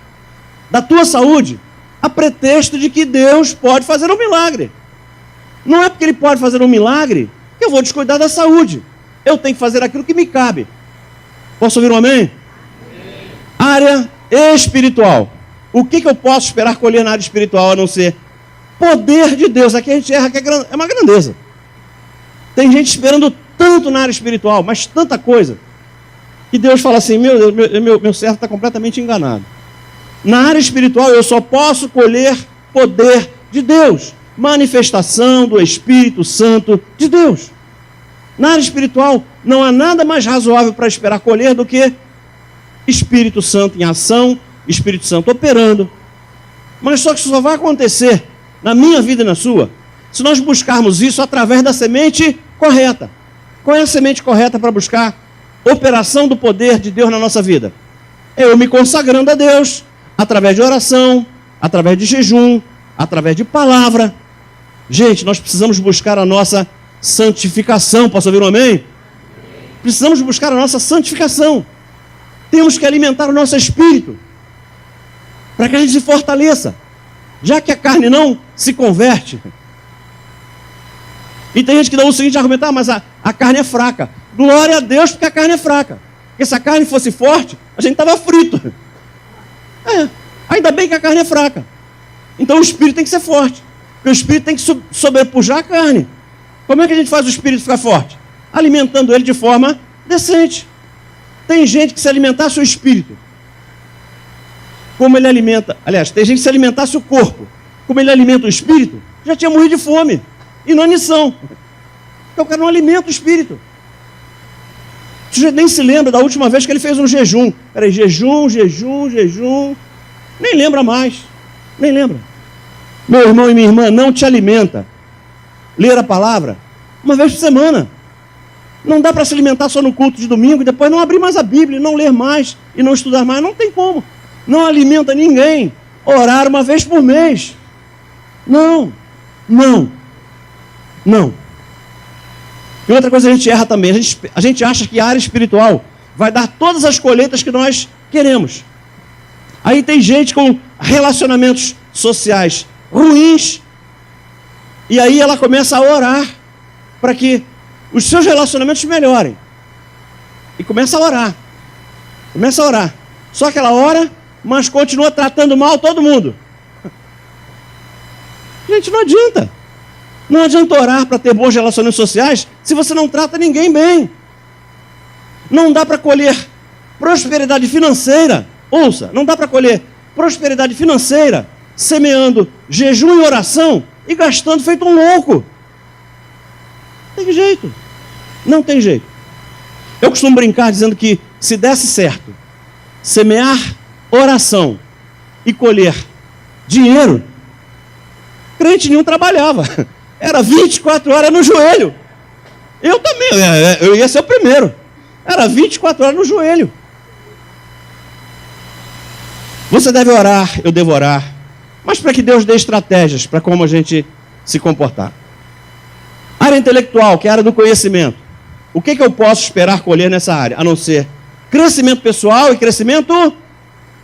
da tua saúde a pretexto de que Deus pode fazer um milagre. Não é porque Ele pode fazer um milagre que eu vou descuidar da saúde. Eu tenho que fazer aquilo que me cabe. Posso ouvir um amém? Área espiritual. O que eu posso esperar colher na área espiritual a não ser poder de Deus? Aqui a gente erra que é uma grandeza. Tem gente esperando tanto na área espiritual, mas tanta coisa, que Deus fala assim, meu servo está completamente enganado. Na área espiritual eu só posso colher poder de Deus, manifestação do Espírito Santo de Deus. Na área espiritual não há nada mais razoável para esperar colher do que Espírito Santo em ação, Espírito Santo operando. Mas só que isso só vai acontecer na minha vida e na sua, se nós buscarmos isso através da semente correta. Qual é a semente correta para buscar operação do poder de Deus na nossa vida? É eu me consagrando a Deus, através de oração, através de jejum, através de palavra. Gente, nós precisamos buscar a nossa santificação. Posso ouvir um amém? Precisamos buscar a nossa santificação. Temos que alimentar o nosso espírito, para que a gente se fortaleça, já que a carne não se converte. E tem gente que dá o seguinte argumento, mas a carne é fraca. Glória a Deus porque a carne é fraca. Porque se a carne fosse forte, a gente estava frito. Ainda bem que a carne é fraca. Então o espírito tem que ser forte. Porque o espírito tem que sobrepujar a carne. Como é que a gente faz o espírito ficar forte? Alimentando ele de forma decente. Tem gente que se alimentasse o espírito, como ele alimenta, aliás, tem gente que se alimentasse o corpo, como ele alimenta o espírito, já tinha morrido de fome, inanição. Então o cara não alimenta o espírito. O sujeito nem se lembra da última vez que ele fez um jejum. Peraí, jejum, nem lembra mais, nem lembra. Meu irmão e minha irmã, não te alimenta ler a palavra uma vez por semana. Não dá para se alimentar só no culto de domingo e depois não abrir mais a Bíblia, não ler mais e não estudar mais. Não tem como. Não alimenta ninguém orar uma vez por mês. Não. E outra coisa que a gente erra também, a gente acha que a área espiritual vai dar todas as colheitas que nós queremos. Aí tem gente com relacionamentos sociais ruins, e aí ela começa a orar para que os seus relacionamentos melhorem. E começa a orar. Só que ela ora, mas continua tratando mal todo mundo. Gente, não adianta. Não adianta orar para ter bons relacionamentos sociais se você não trata ninguém bem. Não dá para colher prosperidade financeira. Ouça, não dá para colher prosperidade financeira semeando jejum e oração e gastando feito um louco. Não tem jeito. Não tem jeito. Eu costumo brincar dizendo que se desse certo semear oração e colher dinheiro, crente nenhum trabalhava. Era 24 horas no joelho. Eu também, eu ia ser o primeiro. Era 24 horas no joelho. Você deve orar, eu devo orar, mas para que Deus dê estratégias para como a gente se comportar. Área intelectual, que é a área do conhecimento. O que eu posso esperar colher nessa área? A não ser crescimento pessoal e crescimento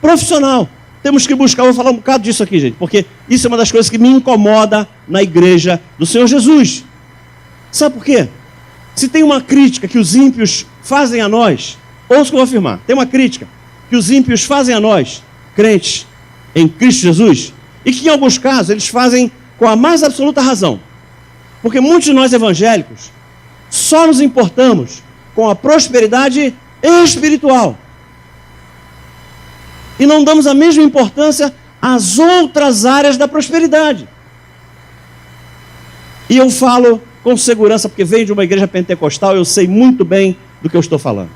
profissional. Temos que buscar, vou falar um bocado disso aqui, gente, porque isso é uma das coisas que me incomoda na igreja do Senhor Jesus. Sabe por quê? Se tem uma crítica que os ímpios fazem a nós, ouça o que eu vou afirmar, tem uma crítica que os ímpios fazem a nós, crentes em Cristo Jesus, e que em alguns casos eles fazem com a mais absoluta razão. Porque muitos de nós evangélicos só nos importamos com a prosperidade espiritual. E não damos a mesma importância às outras áreas da prosperidade. E eu falo com segurança, porque venho de uma igreja pentecostal, eu sei muito bem do que eu estou falando.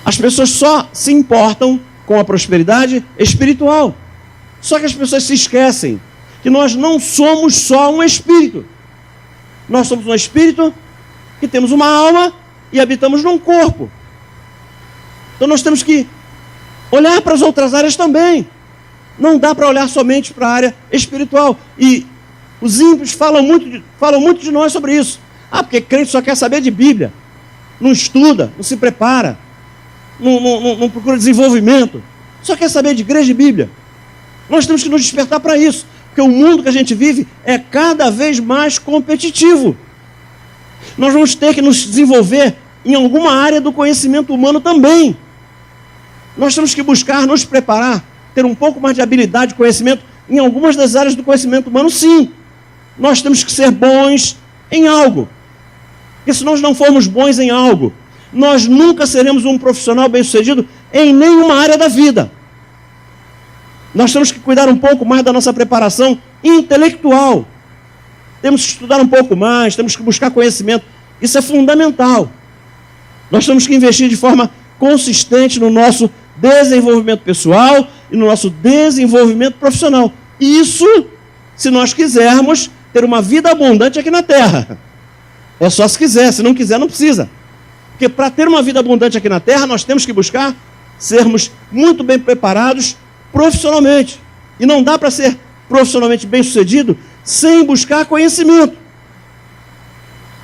As pessoas só se importam com a prosperidade espiritual. Só que as pessoas se esquecem que nós não somos só um espírito. Nós somos um espírito que temos uma alma e habitamos num corpo. Então nós temos que olhar para as outras áreas também. Não dá para olhar somente para a área espiritual. E os ímpios falam muito de nós sobre isso. Ah, porque crente só quer saber de Bíblia. Não estuda, não se prepara, não procura desenvolvimento. Só quer saber de igreja e Bíblia. Nós temos que nos despertar para isso. Porque o mundo que a gente vive é cada vez mais competitivo. Nós vamos ter que nos desenvolver em alguma área do conhecimento humano também. Nós temos que buscar nos preparar, ter um pouco mais de habilidade, conhecimento em algumas das áreas do conhecimento humano, sim. Nós temos que ser bons em algo. Porque se nós não formos bons em algo, nós nunca seremos um profissional bem-sucedido em nenhuma área da vida. Nós temos que cuidar um pouco mais da nossa preparação intelectual. Temos que estudar um pouco mais, temos que buscar conhecimento. Isso é fundamental. Nós temos que investir de forma consistente no nosso desenvolvimento pessoal e no nosso desenvolvimento profissional. Isso, se nós quisermos ter uma vida abundante aqui na Terra. É só se quiser, se não quiser, não precisa. Porque para ter uma vida abundante aqui na Terra, nós temos que buscar sermos muito bem preparados profissionalmente. E não dá para ser profissionalmente bem-sucedido sem buscar conhecimento.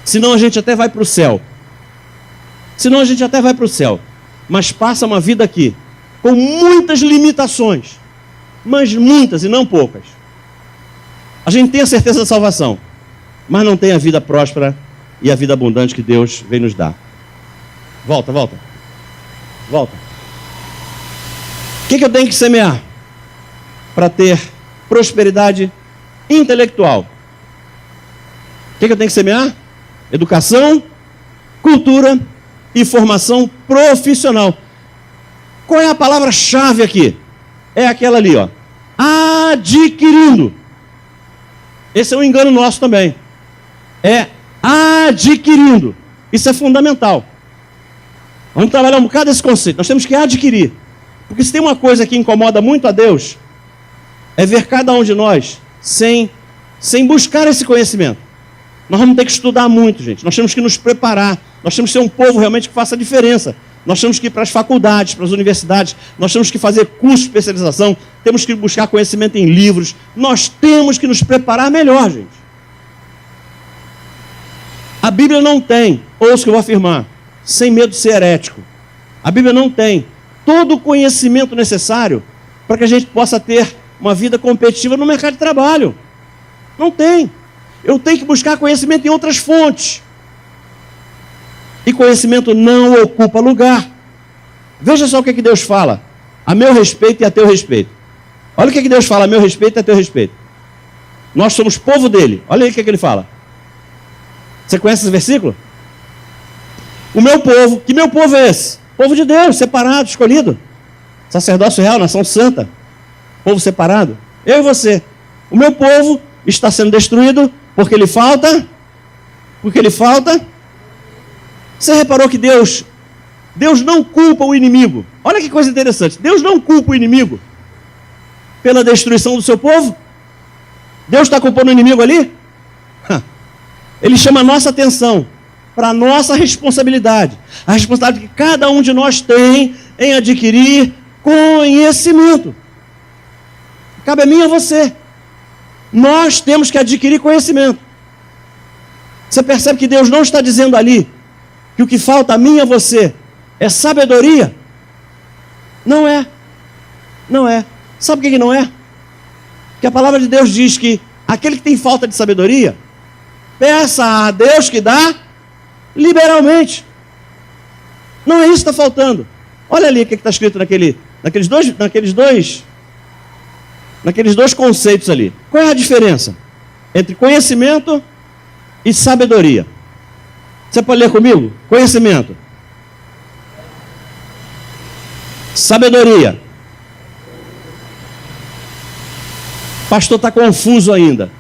Senão a gente até vai para o céu. Mas passa uma vida aqui com muitas limitações. Mas muitas e não poucas. A gente tem a certeza da salvação, mas não tem a vida próspera e a vida abundante que Deus vem nos dar. Volta. O que eu tenho que semear para ter prosperidade intelectual? O que eu tenho que semear? Educação, cultura e formação profissional. Qual é a palavra-chave aqui? É aquela ali, ó. Adquirindo. Esse é um engano nosso também. É adquirindo. Isso é fundamental. Vamos trabalhar um bocado esse conceito. Nós temos que adquirir. Porque se tem uma coisa que incomoda muito a Deus, é ver cada um de nós sem buscar esse conhecimento. Nós vamos ter que estudar muito, gente. Nós temos que nos preparar. Nós temos que ser um povo realmente que faça a diferença. Nós temos que ir para as faculdades, para as universidades. Nós temos que fazer curso de especialização. Temos que buscar conhecimento em livros. Nós temos que nos preparar melhor, gente. A Bíblia não tem, ouça o que eu vou afirmar, sem medo de ser herético. A Bíblia não tem todo o conhecimento necessário para que a gente possa ter uma vida competitiva no mercado de trabalho. Não tem. Eu tenho que buscar conhecimento em outras fontes. E conhecimento não ocupa lugar. Veja só o que Deus fala a meu respeito e a teu respeito. Olha o que Deus fala a meu respeito e a teu respeito. Nós somos povo dele. Olha aí o que ele fala. Você conhece esse versículo? O meu povo. Que meu povo é esse? Povo de Deus, separado, escolhido. Sacerdócio real, nação santa. Povo separado. Eu e você. O meu povo está sendo destruído porque lhe falta. Porque lhe falta. Você reparou que Deus não culpa o inimigo. Olha que coisa interessante. Deus não culpa o inimigo pela destruição do seu povo. Deus está culpando o inimigo ali? Ele chama a nossa atenção para a nossa responsabilidade. A responsabilidade que cada um de nós tem em adquirir conhecimento. Cabe a mim e a você. Nós temos que adquirir conhecimento. Você percebe que Deus não está dizendo ali que o que falta a mim e a você é sabedoria? Não é. Não é. Sabe por que não é? Porque a palavra de Deus diz que aquele que tem falta de sabedoria, peça a Deus que dá liberalmente. Não é isso que está faltando. Olha ali o que está escrito naqueles dois conceitos ali. Qual é a diferença entre conhecimento e sabedoria? Você pode ler comigo? Conhecimento. Sabedoria. O pastor está confuso ainda.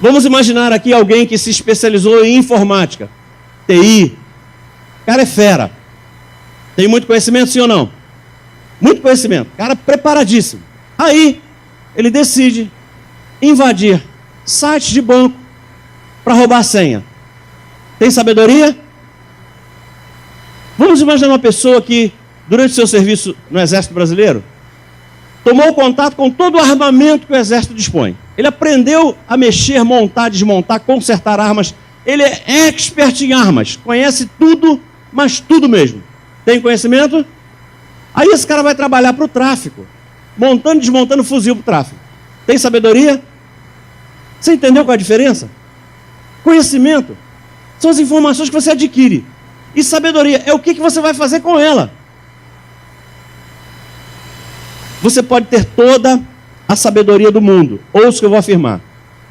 Vamos imaginar aqui alguém que se especializou em informática, TI. O cara é fera. Tem muito conhecimento, sim ou não? Muito conhecimento. Cara preparadíssimo. Aí, ele decide invadir sites de banco para roubar a senha. Tem sabedoria? Vamos imaginar uma pessoa que, durante seu serviço no Exército Brasileiro, tomou contato com todo o armamento que o Exército dispõe. Ele aprendeu a mexer, montar, desmontar, consertar armas. Ele é expert em armas. Conhece tudo, mas tudo mesmo. Tem conhecimento? Aí esse cara vai trabalhar para o tráfico, montando e desmontando fuzil para o tráfico. Tem sabedoria? Você entendeu qual é a diferença? Conhecimento são as informações que você adquire. E sabedoria é o que você vai fazer com ela. Você pode ter toda a sabedoria do mundo. Ouça o que eu vou afirmar.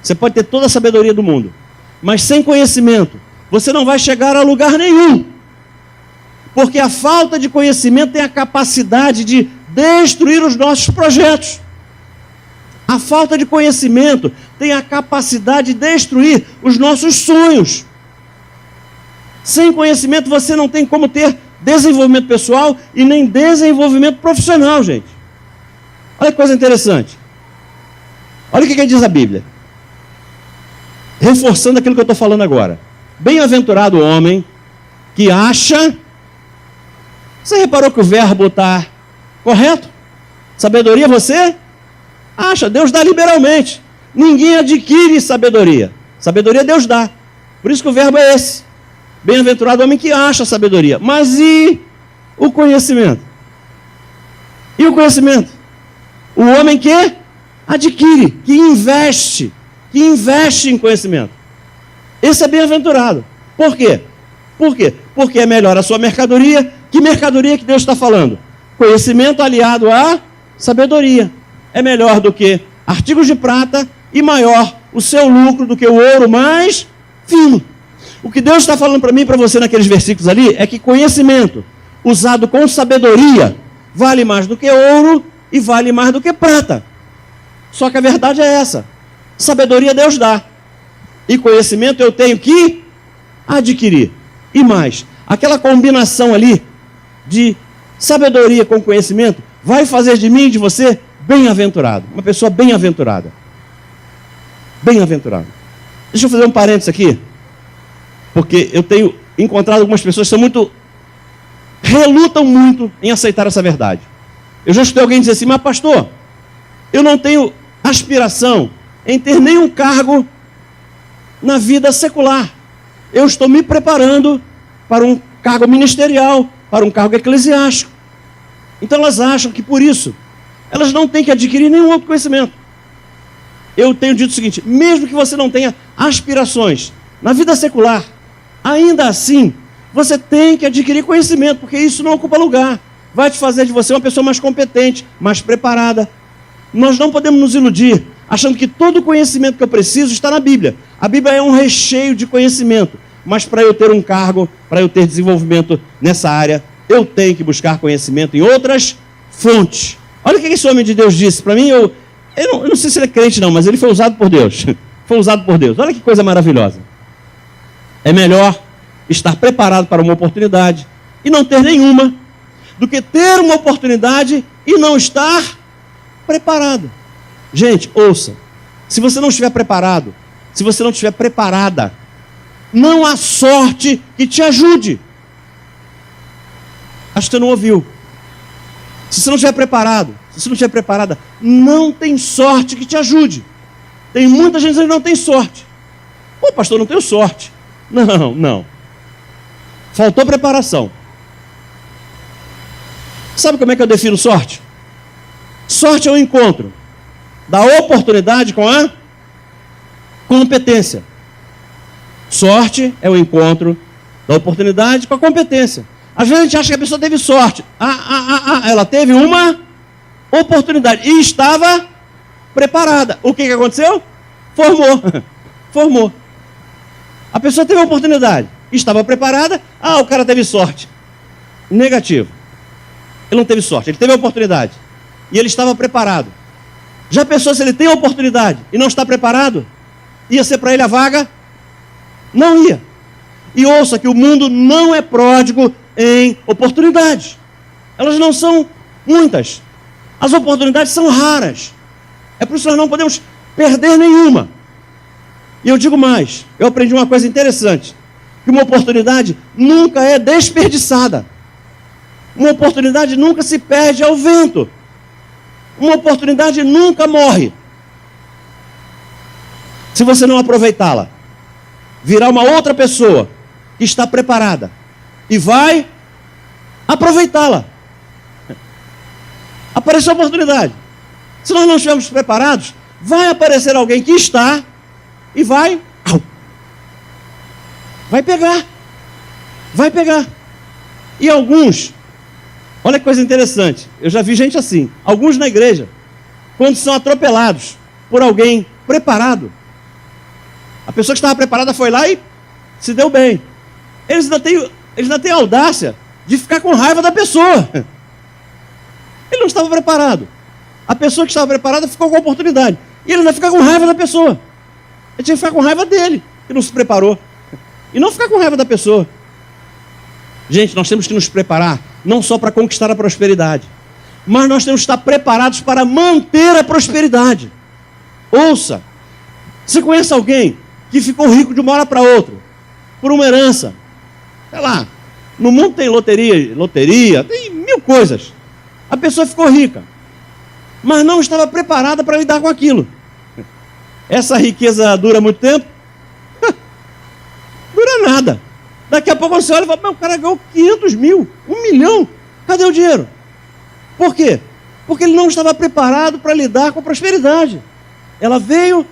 Você pode ter toda a sabedoria do mundo. Mas sem conhecimento, você não vai chegar a lugar nenhum. Porque a falta de conhecimento tem a capacidade de destruir os nossos projetos. A falta de conhecimento tem a capacidade de destruir os nossos sonhos. Sem conhecimento você não tem como ter desenvolvimento pessoal e nem desenvolvimento profissional, gente. Olha que coisa interessante. Olha o que diz a Bíblia. Reforçando aquilo que eu estou falando agora. Bem-aventurado o homem que acha... Você reparou que o verbo está correto? Sabedoria você acha. Deus dá liberalmente. Ninguém adquire sabedoria. Sabedoria Deus dá. Por isso que o verbo é esse. Bem-aventurado o homem que acha sabedoria. Mas e o conhecimento? E o conhecimento? O homem que adquire, que investe em conhecimento. Esse é bem-aventurado. Por quê? Por quê? Porque é melhor a sua mercadoria. Que mercadoria que Deus está falando? Conhecimento aliado à sabedoria. É melhor do que artigos de prata e maior o seu lucro do que o ouro mais fino. O que Deus está falando para mim e para você naqueles versículos ali é que conhecimento usado com sabedoria vale mais do que ouro e vale mais do que prata. Só que a verdade é essa. Sabedoria Deus dá. E conhecimento eu tenho que adquirir. E mais, aquela combinação ali de sabedoria com conhecimento vai fazer de mim e de você bem-aventurado. Uma pessoa bem-aventurada. Bem-aventurado. Deixa eu fazer um parênteses aqui. Porque eu tenho encontrado algumas pessoas que relutam muito em aceitar essa verdade. Eu já escutei alguém dizer assim, mas pastor, eu não tenho aspiração em ter nenhum cargo na vida secular. eu estou me preparando para um cargo ministerial, para um cargo eclesiástico. Então elas acham que por isso, elas não têm que adquirir nenhum outro conhecimento. Eu tenho dito o seguinte, mesmo que você não tenha aspirações na vida secular, ainda assim, você tem que adquirir conhecimento, porque isso não ocupa lugar. Vai te fazer de você uma pessoa mais competente, mais preparada. Nós não podemos nos iludir, achando que todo o conhecimento que eu preciso está na Bíblia. A Bíblia é um recheio de conhecimento, mas para eu ter um cargo, para eu ter desenvolvimento nessa área, eu tenho que buscar conhecimento em outras fontes. Olha o que esse homem de Deus disse para mim. Eu não sei se ele é crente não, mas ele foi usado por Deus. Foi usado por Deus. Olha que coisa maravilhosa. É melhor estar preparado para uma oportunidade e não ter nenhuma, do que ter uma oportunidade e não estar preparado. Gente, ouça. Se você não estiver preparado, se você não estiver preparada, não há sorte que te ajude. Acho que você não ouviu. Se você não estiver preparado, se você não estiver preparada, não tem sorte que te ajude. Tem muita gente que não tem sorte. Pô, pastor, não tenho sorte. Não. Faltou preparação. Sabe como é que eu defino sorte? Sorte é o encontro da oportunidade com a competência. Sorte é o encontro da oportunidade com a competência. Às vezes a gente acha que a pessoa teve sorte. Ela teve uma oportunidade e estava preparada. O que aconteceu? Formou. A pessoa teve uma oportunidade, estava preparada. O cara teve sorte. Negativo. Ele não teve sorte, ele teve a oportunidade. E ele estava preparado. Já pensou se ele tem a oportunidade e não está preparado? Ia ser para ele a vaga? Não ia. E ouça que o mundo não é pródigo em oportunidades. Elas não são muitas. As oportunidades são raras. É por isso que nós não podemos perder nenhuma. E eu digo mais, eu aprendi uma coisa interessante, que uma oportunidade nunca é desperdiçada. Uma oportunidade nunca se perde ao vento. Uma oportunidade nunca morre. Se você não aproveitá-la, virá uma outra pessoa que está preparada e vai aproveitá-la. Apareceu a oportunidade. Se nós não estivermos preparados, vai aparecer alguém que está e vai pegar. E alguns, olha que coisa interessante, eu já vi gente assim, alguns na igreja, quando são atropelados por alguém preparado, a pessoa que estava preparada foi lá e se deu bem. Eles ainda têm a audácia de ficar com raiva da pessoa. Ele não estava preparado. A pessoa que estava preparada ficou com a oportunidade. E ele ainda fica com raiva da pessoa. Ele tinha que ficar com raiva dele, que não se preparou. E não ficar com raiva da pessoa. Gente, nós temos que nos preparar, não só para conquistar a prosperidade, mas nós temos que estar preparados para manter a prosperidade. Ouça, você conhece alguém que ficou rico de uma hora para outra, por uma herança? Sei lá, no mundo tem loteria, tem mil coisas. A pessoa ficou rica, mas não estava preparada para lidar com aquilo. Essa riqueza dura muito tempo? Dura nada. Daqui a pouco você olha e fala, mas o cara ganhou 500 mil, 1 milhão, cadê o dinheiro? Por quê? Porque ele não estava preparado para lidar com a prosperidade. Ela veio,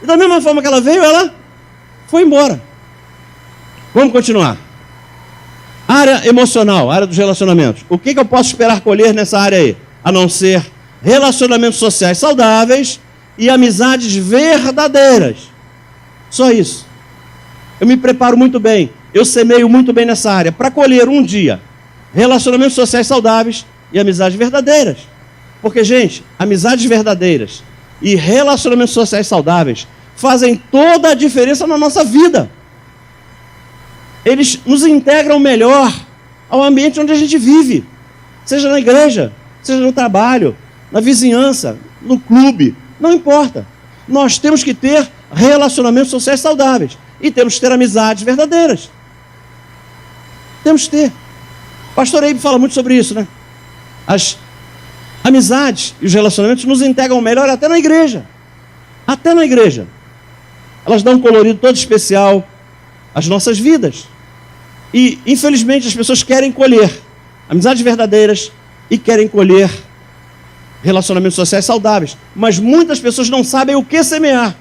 e da mesma forma que ela veio, ela foi embora. Vamos continuar. Área emocional, área dos relacionamentos. O que eu posso esperar colher nessa área aí? A não ser relacionamentos sociais saudáveis e amizades verdadeiras. Só isso. Eu me preparo muito bem, eu semeio muito bem nessa área, para colher um dia relacionamentos sociais saudáveis e amizades verdadeiras. Porque, gente, amizades verdadeiras e relacionamentos sociais saudáveis fazem toda a diferença na nossa vida. Eles nos integram melhor ao ambiente onde a gente vive, seja na igreja, seja no trabalho, na vizinhança, no clube, não importa. Nós temos que ter relacionamentos sociais saudáveis e temos que ter amizades verdadeiras. Temos que ter. O pastor Eibe fala muito sobre isso, né? As amizades e os relacionamentos nos integram melhor até na igreja. Até na igreja. Elas dão um colorido todo especial as nossas vidas. E, infelizmente, as pessoas querem colher amizades verdadeiras e querem colher relacionamentos sociais saudáveis. Mas muitas pessoas não sabem o que semear.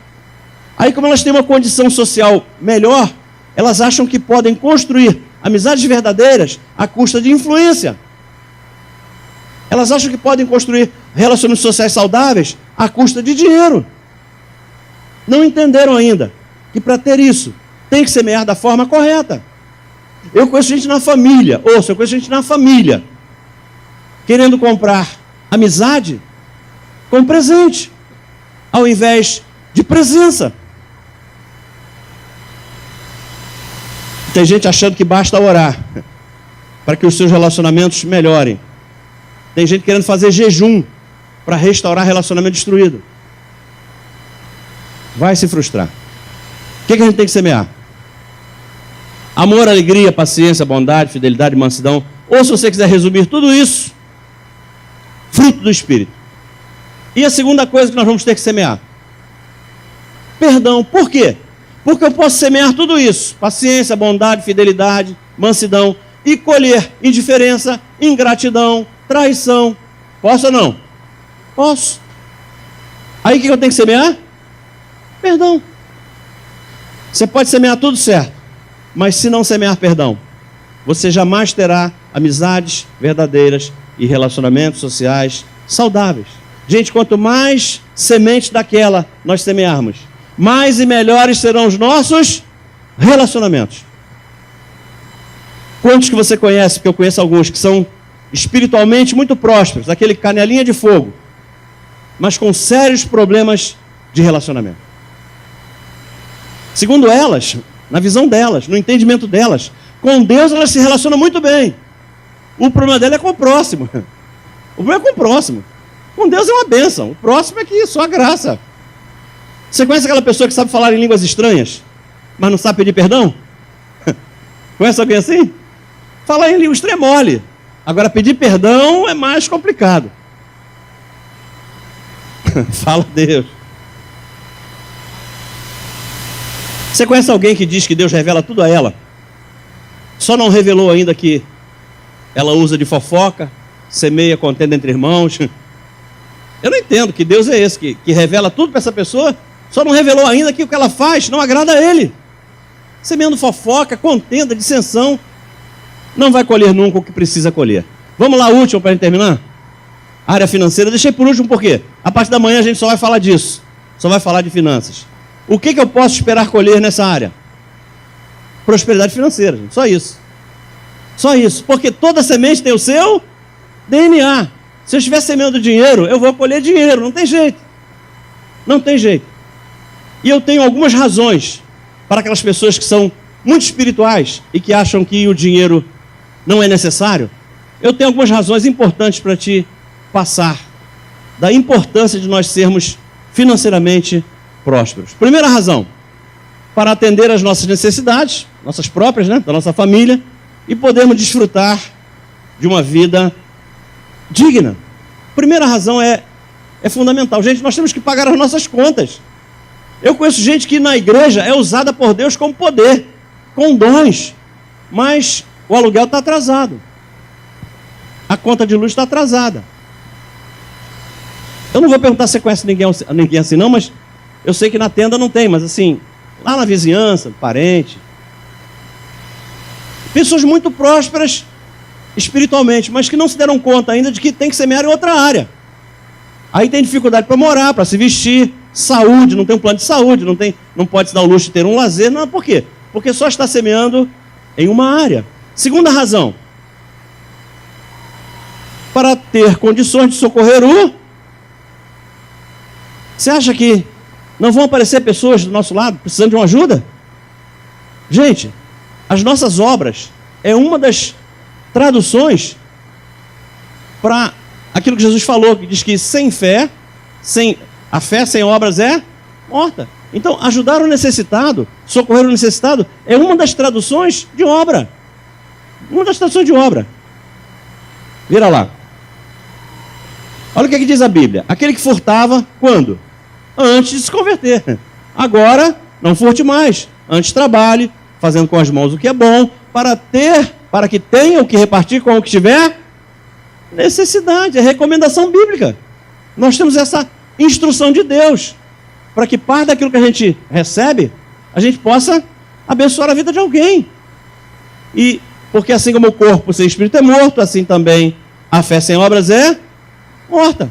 Aí, como elas têm uma condição social melhor, elas acham que podem construir amizades verdadeiras à custa de influência. Elas acham que podem construir relacionamentos sociais saudáveis à custa de dinheiro. Não entenderam ainda que para ter isso, tem que semear da forma correta. Eu conheço gente na família, eu conheço gente na família, querendo comprar amizade com presente, ao invés de presença. Tem gente achando que basta orar para que os seus relacionamentos melhorem. Tem gente querendo fazer jejum para restaurar relacionamento destruído. Vai se frustrar. O que a gente tem que semear? Amor, alegria, paciência, bondade, fidelidade, mansidão. Ou, se você quiser resumir tudo isso, fruto do Espírito. E a segunda coisa que nós vamos ter que semear? Perdão. Por quê? Porque eu posso semear tudo isso, paciência, bondade, fidelidade, mansidão, e colher indiferença, ingratidão, traição. Posso ou não? Posso. Aí o que eu tenho que semear? Perdão. Você pode semear tudo certo, mas se não semear perdão, você jamais terá amizades verdadeiras e relacionamentos sociais saudáveis. Gente, quanto mais semente daquela nós semearmos, mais e melhores serão os nossos relacionamentos. Quantos que você conhece, porque eu conheço alguns, que são espiritualmente muito prósperos, aquele canelinha de fogo, mas com sérios problemas de relacionamento. Segundo elas, na visão delas, no entendimento delas, com Deus elas se relacionam muito bem. O problema dela é com o próximo. O problema é com o próximo. Com Deus é uma bênção. O próximo é que só a graça. Você conhece aquela pessoa que sabe falar em línguas estranhas, mas não sabe pedir perdão? Conhece alguém assim? Falar em língua estranha é mole. Agora, pedir perdão é mais complicado. Fala Deus. Você conhece alguém que diz que Deus revela tudo a ela? Só não revelou ainda que ela usa de fofoca, semeia contenda entre irmãos. Eu não entendo que Deus é esse, que revela tudo para essa pessoa, só não revelou ainda que o que ela faz não agrada a Ele. Semeando fofoca, contenda, dissensão, não vai colher nunca o que precisa colher. Vamos lá, último para a gente terminar? Área financeira, deixei por último porque a partir da manhã a gente só vai falar disso, só vai falar de finanças. O que eu posso esperar colher nessa área? Prosperidade financeira, gente. Só isso. Só isso, porque toda semente tem o seu DNA. Se eu estiver semeando dinheiro, eu vou colher dinheiro, não tem jeito. Não tem jeito. E eu tenho algumas razões para aquelas pessoas que são muito espirituais e que acham que o dinheiro não é necessário. Eu tenho algumas razões importantes para te passar da importância de nós sermos financeiramente prósperos. Primeira razão, para atender às nossas necessidades, nossas próprias, da nossa família, e podermos desfrutar de uma vida digna. Primeira razão é fundamental. Gente, nós temos que pagar as nossas contas. Eu conheço gente que na igreja é usada por Deus como poder, com dons, mas o aluguel está atrasado. A conta de luz está atrasada. Eu não vou perguntar se você conhece ninguém assim não, mas eu sei que na tenda não tem, mas assim, lá na vizinhança, parente. Pessoas muito prósperas espiritualmente, mas que não se deram conta ainda de que tem que semear em outra área. Aí tem dificuldade para morar, para se vestir, saúde, não tem um plano de saúde, não pode se dar o luxo de ter um lazer. Não, por quê? Porque só está semeando em uma área. Segunda razão, para ter condições de socorrer o... Você acha que não vão aparecer pessoas do nosso lado precisando de uma ajuda? Gente, as nossas obras é uma das traduções para aquilo que Jesus falou, que diz que sem fé, a fé sem obras é morta. Então, ajudar o necessitado, socorrer o necessitado, é uma das traduções de obra. Uma das traduções de obra. Vira lá. Olha o que diz a Bíblia. Aquele que furtava, quando? Antes de se converter. Agora, não furte mais. Antes trabalhe, fazendo com as mãos o que é bom, para que tenha o que repartir com o que tiver necessidade. É recomendação bíblica. Nós temos essa instrução de Deus, para que parte daquilo que a gente recebe, a gente possa abençoar a vida de alguém. E porque assim como o corpo sem espírito é morto, assim também a fé sem obras é morta.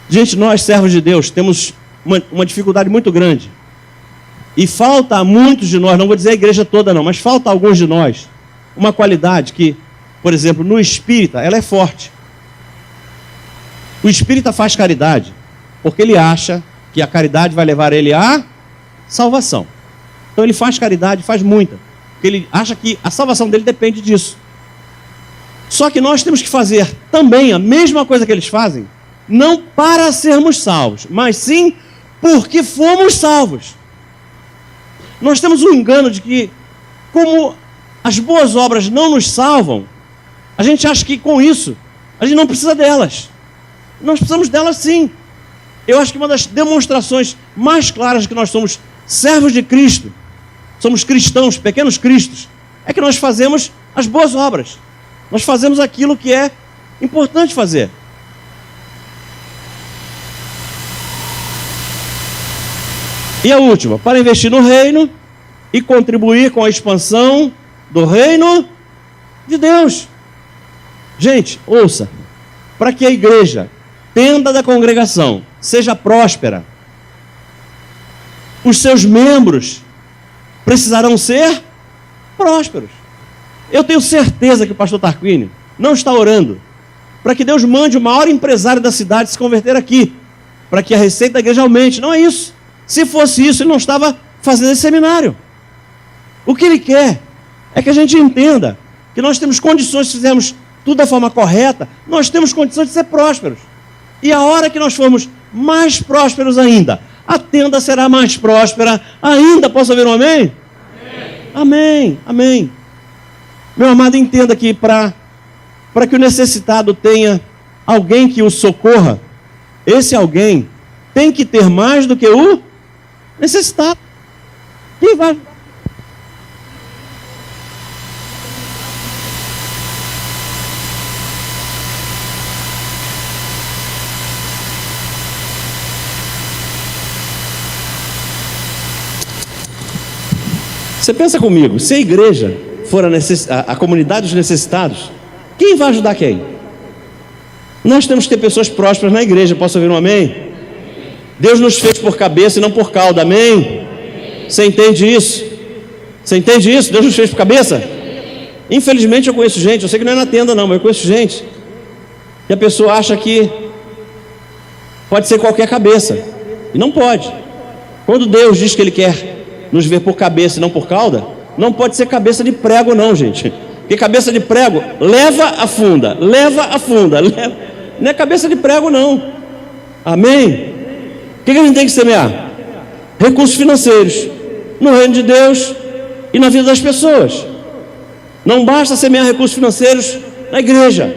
Gente, nós servos de Deus temos uma dificuldade muito grande. E falta a muitos de nós, não vou dizer a igreja toda não, mas falta a alguns de nós uma qualidade que, por exemplo, no espírita, ela é forte. O espírita faz caridade porque ele acha que a caridade vai levar ele à salvação. Então ele faz caridade, faz muita, porque ele acha que a salvação dele depende disso. Só que nós temos que fazer também a mesma coisa que eles fazem, não para sermos salvos, mas sim porque fomos salvos. Nós temos um engano de que, como as boas obras não nos salvam, a gente acha que com isso a gente não precisa delas. Nós precisamos delas sim. Eu acho que uma das demonstrações mais claras de que nós somos servos de Cristo, somos cristãos, pequenos cristos, é que nós fazemos as boas obras. Nós fazemos aquilo que é importante fazer. E a última, para investir no reino e contribuir com a expansão do reino de Deus. Gente, ouça, para que a igreja, tenda da congregação, seja próspera, os seus membros precisarão ser prósperos. Eu tenho certeza que o pastor Tarquínio não está orando para que Deus mande o maior empresário da cidade se converter aqui, para que a receita da igreja aumente. Não é isso. Se fosse isso, ele não estava fazendo esse seminário. O que ele quer é que a gente entenda que nós temos condições, se fizermos tudo da forma correta, nós temos condições de ser prósperos. E a hora que nós formos mais prósperos ainda, a tenda será mais próspera ainda. Posso ouvir um amém? Amém, amém. Meu amado, entenda que para que o necessitado tenha alguém que o socorra, esse alguém tem que ter mais do que o necessitado. Quem vai? Você pensa comigo, se a igreja for a comunidade dos necessitados, quem vai ajudar quem? Nós temos que ter pessoas prósperas na igreja. Posso ouvir um amém? Deus nos fez por cabeça e não por cauda, amém? Você entende isso? Você entende isso? Deus nos fez por cabeça? Infelizmente eu conheço gente, eu sei que não é na tenda não, mas eu conheço gente que a pessoa acha que pode ser qualquer cabeça, e não pode. Quando Deus diz que Ele quer nos ver por cabeça e não por cauda, não pode ser cabeça de prego não, gente, porque cabeça de prego leva a funda, não é cabeça de prego não, amém? O que a gente tem que semear? Recursos financeiros no reino de Deus e na vida das pessoas. Não basta semear recursos financeiros na igreja,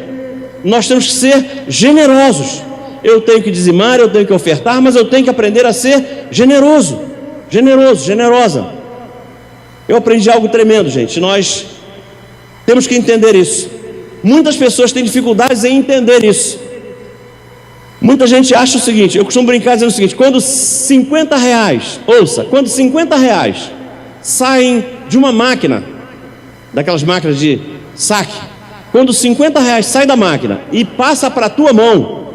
nós temos que ser generosos. Eu tenho que dizimar, eu tenho que ofertar, mas eu tenho que aprender a ser generoso, generosa. Eu aprendi algo tremendo, gente. Nós temos que entender isso. Muitas pessoas têm dificuldades em entender isso. Muita gente acha o seguinte, eu costumo brincar dizendo o seguinte: quando 50 reais, ouça, quando 50 reais saem de uma máquina, daquelas máquinas de saque, quando 50 reais sai da máquina e passa para a tua mão,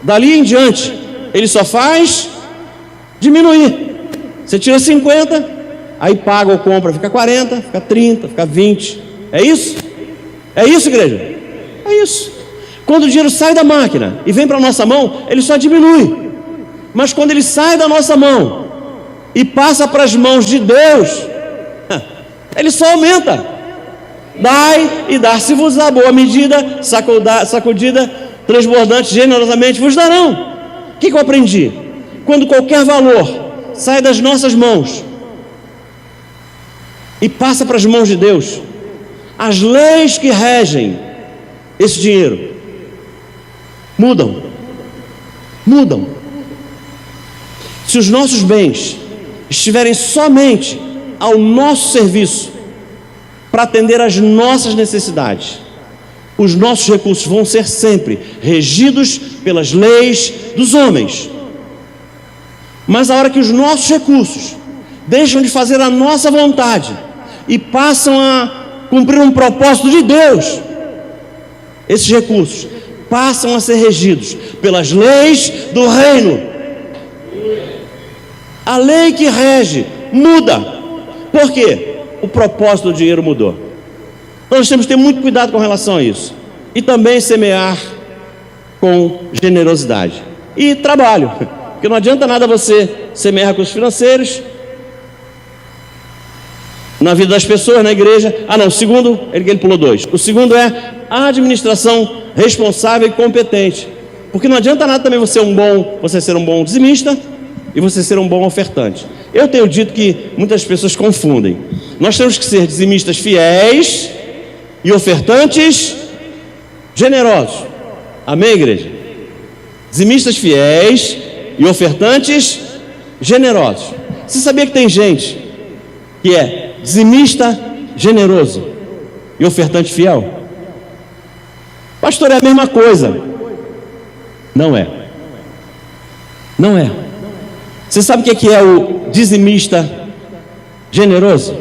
dali em diante, ele só faz diminuir. Você tira 50, aí paga ou compra, fica 40, fica 30, fica 20. É isso? É isso, igreja? É isso. Quando o dinheiro sai da máquina e vem para a nossa mão, ele só diminui. Mas quando ele sai da nossa mão e passa para as mãos de Deus, ele só aumenta. Dai e dar-se-vos-á, boa medida, sacudida, transbordante, generosamente vos darão. O que eu aprendi? Quando qualquer valor sai das nossas mãos e passa para as mãos de Deus, as leis que regem esse dinheiro mudam. Se os nossos bens estiverem somente ao nosso serviço para atender às nossas necessidades, os nossos recursos vão ser sempre regidos pelas leis dos homens. Mas a hora que os nossos recursos deixam de fazer a nossa vontade e passam a cumprir um propósito de Deus, esses recursos passam a ser regidos pelas leis do reino. A lei que rege muda. Por quê? O propósito do dinheiro mudou. Então nós temos que ter muito cuidado com relação a isso. E também semear com generosidade. E trabalho. Porque não adianta nada você semear recursos financeiros na vida das pessoas, na igreja. O segundo, ele pulou 2. O segundo é a administração responsável e competente. Porque não adianta nada também você ser um bom dizimista e você ser um bom ofertante. Eu tenho dito que muitas pessoas confundem. Nós temos que ser dizimistas fiéis e ofertantes generosos. Amém, igreja? Dizimistas fiéis e ofertantes generosos. Você sabia que tem gente que é dizimista generoso e ofertante fiel? Pastor, é a mesma coisa. Não é. Não é. Você sabe o que é o dizimista generoso?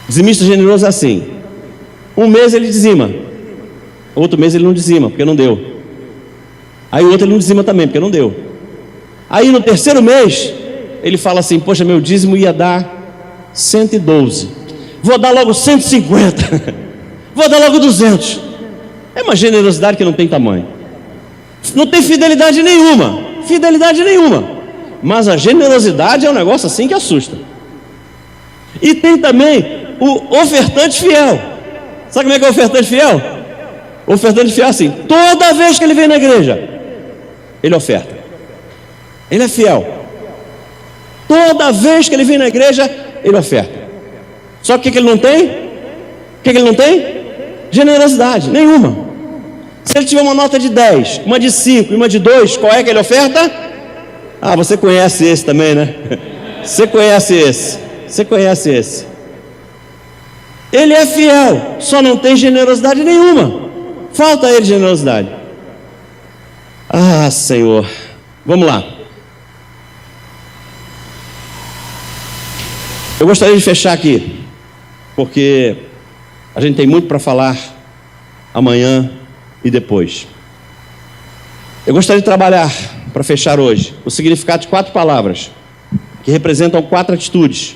Dizimista generoso é assim: um mês ele dizima, outro mês ele não dizima, porque não deu. Aí o outro ele não dizima também, porque não deu. Aí no terceiro mês ele fala assim: poxa, meu dízimo ia dar 112, vou dar logo 150, vou dar logo 200. É uma generosidade que não tem tamanho. Não tem fidelidade nenhuma. Mas a generosidade é um negócio assim que assusta. E tem também o ofertante fiel. Sabe como é que é o ofertante fiel? O ofertante fiel é assim: toda vez que ele vem na igreja, ele oferta. Ele é fiel. Toda vez que ele vem na igreja, ele oferta. Só que o que ele não tem? O que ele não tem? Generosidade nenhuma. Se ele tiver uma nota de 10, uma de 5 e uma de 2, qual é que ele oferta? Você conhece esse também, né? Você conhece esse. Ele é fiel, só não tem generosidade nenhuma. Falta a ele generosidade. Senhor. Vamos lá. Eu gostaria de fechar aqui, porque a gente tem muito para falar amanhã e depois. Eu gostaria de trabalhar, para fechar hoje, o significado de 4 palavras que representam 4 atitudes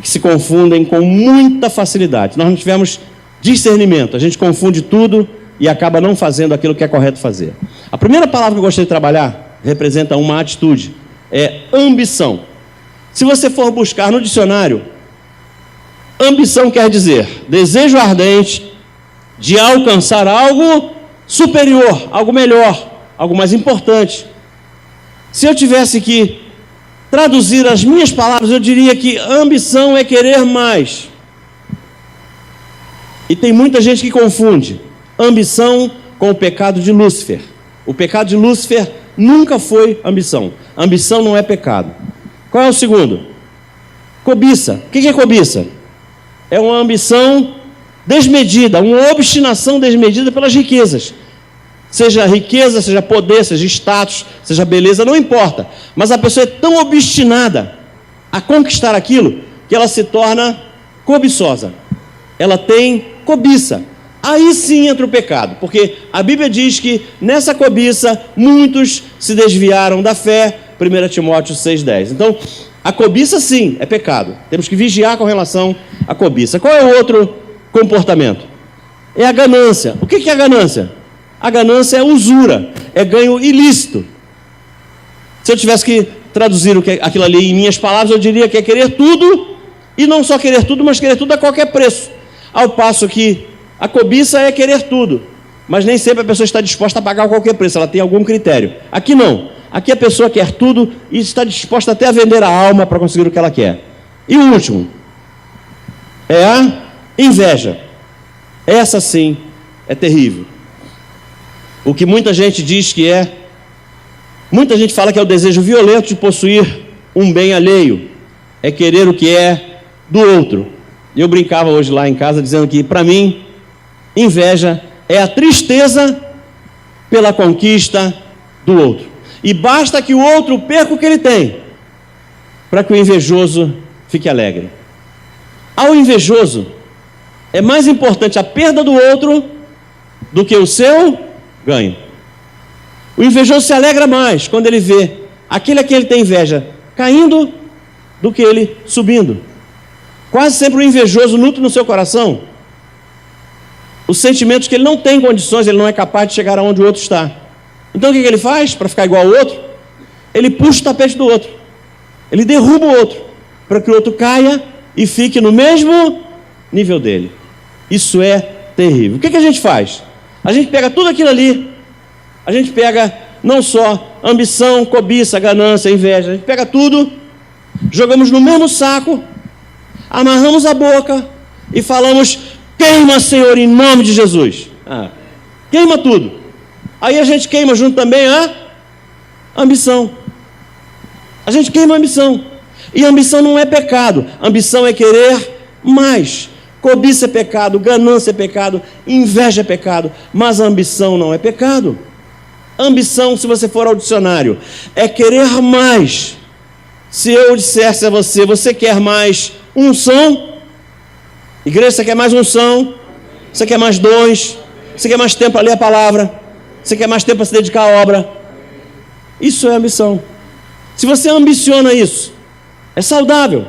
que se confundem com muita facilidade. Nós não tivemos discernimento, a gente confunde tudo e acaba não fazendo aquilo que é correto fazer. A primeira palavra que eu gostaria de trabalhar representa uma atitude, é ambição. Se você for buscar no dicionário, ambição quer dizer desejo ardente de alcançar algo superior, algo melhor, algo mais importante. Se eu tivesse que traduzir as minhas palavras, eu diria que ambição é querer mais. E tem muita gente que confunde ambição com o pecado de Lúcifer. O pecado de Lúcifer nunca foi ambição. Ambição não é pecado. Qual é o segundo? Cobiça. O que é cobiça? É uma ambição desmedida, uma obstinação desmedida pelas riquezas. Seja riqueza, seja poder, seja status, seja beleza, não importa. Mas a pessoa é tão obstinada a conquistar aquilo que ela se torna cobiçosa. Ela tem cobiça. Aí sim entra o pecado, porque a Bíblia diz que nessa cobiça muitos se desviaram da fé, 1 Timóteo 6,10. Então, a cobiça sim é pecado. Temos que vigiar com relação à cobiça. Qual é o outro comportamento? É a ganância. O que é a ganância? A ganância é usura, é ganho ilícito. Se eu tivesse que traduzir aquilo ali em minhas palavras, eu diria que é querer tudo, e não só querer tudo, mas querer tudo a qualquer preço. Ao passo que a cobiça é querer tudo, mas nem sempre a pessoa está disposta a pagar a qualquer preço, ela tem algum critério. Aqui não, aqui a pessoa quer tudo e está disposta até a vender a alma para conseguir o que ela quer. E o último é a inveja. Essa sim é terrível. O que muita gente diz que muita gente fala que é o desejo violento de possuir um bem alheio. é querer o que é do outro. Eu brincava hoje lá em casa dizendo que, para mim, inveja é a tristeza pela conquista do outro. E basta que o outro perca o que ele tem, para que o invejoso fique alegre. Ao invejoso, é mais importante a perda do outro do que o seu ganho. O invejoso se alegra mais quando ele vê aquele a quem ele tem inveja caindo do que ele subindo. Quase sempre o invejoso nutre no seu coração os sentimentos que ele não tem condições, ele não é capaz de chegar aonde o outro está. Então o que ele faz para ficar igual ao outro? Ele puxa o tapete do outro, ele derruba o outro, para que o outro caia e fique no mesmo nível dele. Isso é terrível. O que a gente faz? A gente pega tudo aquilo ali, a gente pega não só ambição, cobiça, ganância, inveja, a gente pega tudo, jogamos no mesmo saco, amarramos a boca e falamos: queima, Senhor, em nome de Jesus. Queima tudo. Aí a gente queima junto também a ambição. A gente queima a ambição. E a ambição não é pecado. A ambição é querer mais. Cobiça é pecado, ganância é pecado, inveja é pecado, mas a ambição não é pecado. Ambição, se você for ao dicionário, é querer mais. Se eu dissesse a você: você quer mais unção? Igreja, você quer mais unção? Você quer mais dons? Você quer mais tempo para ler a palavra? Você quer mais tempo para se dedicar à obra? Isso é ambição. Se você ambiciona isso, é saudável,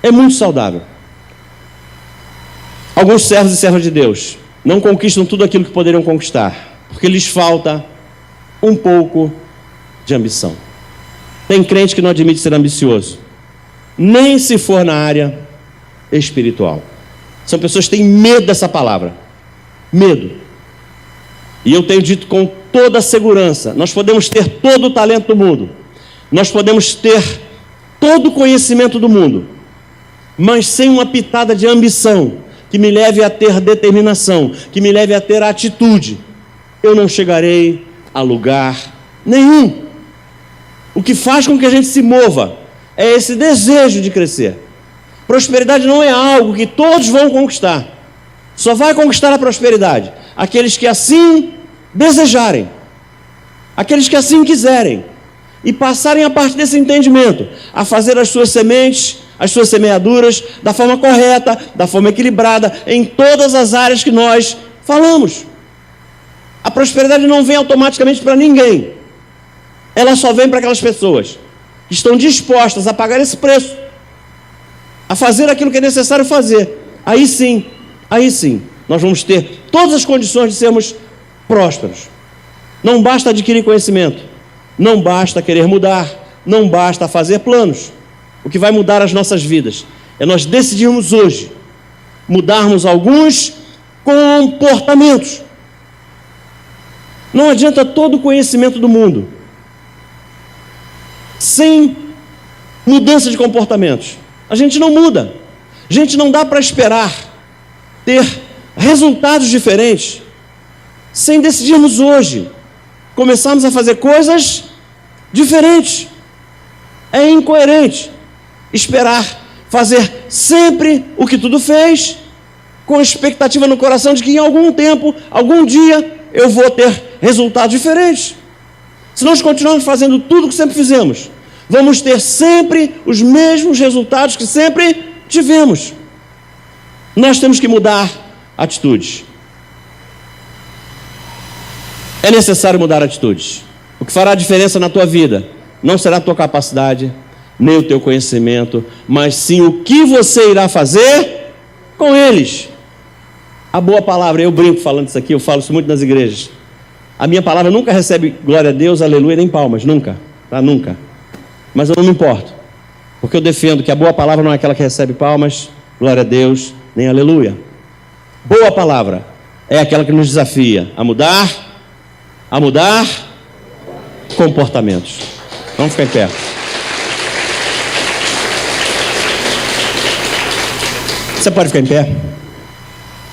é muito saudável. Alguns servos e servas de Deus não conquistam tudo aquilo que poderiam conquistar, porque lhes falta um pouco de ambição. Tem crente que não admite ser ambicioso, nem se for na área espiritual. São pessoas que têm medo dessa palavra, medo. E eu tenho dito com toda a segurança: nós podemos ter todo o talento do mundo, nós podemos ter todo o conhecimento do mundo, mas sem uma pitada de ambição, que me leve a ter determinação, que me leve a ter atitude, eu não chegarei a lugar nenhum. O que faz com que a gente se mova é esse desejo de crescer. Prosperidade não é algo que todos vão conquistar. Só vai conquistar a prosperidade aqueles que assim desejarem, aqueles que assim quiserem, e passarem a partir desse entendimento a fazer as suas sementes, as suas semeaduras da forma correta, da forma equilibrada, em todas as áreas que nós falamos. A prosperidade não vem automaticamente para ninguém. Ela só vem para aquelas pessoas que estão dispostas a pagar esse preço, a fazer aquilo que é necessário fazer. Aí sim, nós vamos ter todas as condições de sermos prósperos. Não basta adquirir conhecimento, não basta querer mudar, não basta fazer planos. O que vai mudar as nossas vidas é nós decidirmos hoje mudarmos alguns comportamentos. Não adianta todo o conhecimento do mundo sem mudança de comportamentos. A gente não muda. A gente não dá para esperar ter resultados diferentes sem decidirmos hoje começarmos a fazer coisas diferentes. É incoerente esperar fazer sempre o que tudo fez, com a expectativa no coração de que em algum tempo, algum dia, eu vou ter resultados diferentes. Se nós continuarmos fazendo tudo o que sempre fizemos, vamos ter sempre os mesmos resultados que sempre tivemos. Nós temos que mudar atitudes. É necessário mudar atitudes. O que fará a diferença na tua vida não será a tua capacidade, nem o teu conhecimento, mas sim o que você irá fazer com eles. A boa palavra, eu brinco falando isso aqui, eu falo isso muito nas igrejas. A minha palavra nunca recebe glória a Deus, aleluia, nem palmas, nunca, tá? Nunca. Mas eu não me importo, porque eu defendo que a boa palavra não é aquela que recebe palmas, glória a Deus, nem aleluia. Boa palavra é aquela que nos desafia a mudar comportamentos. Vamos ficar em pé. Você pode ficar em pé?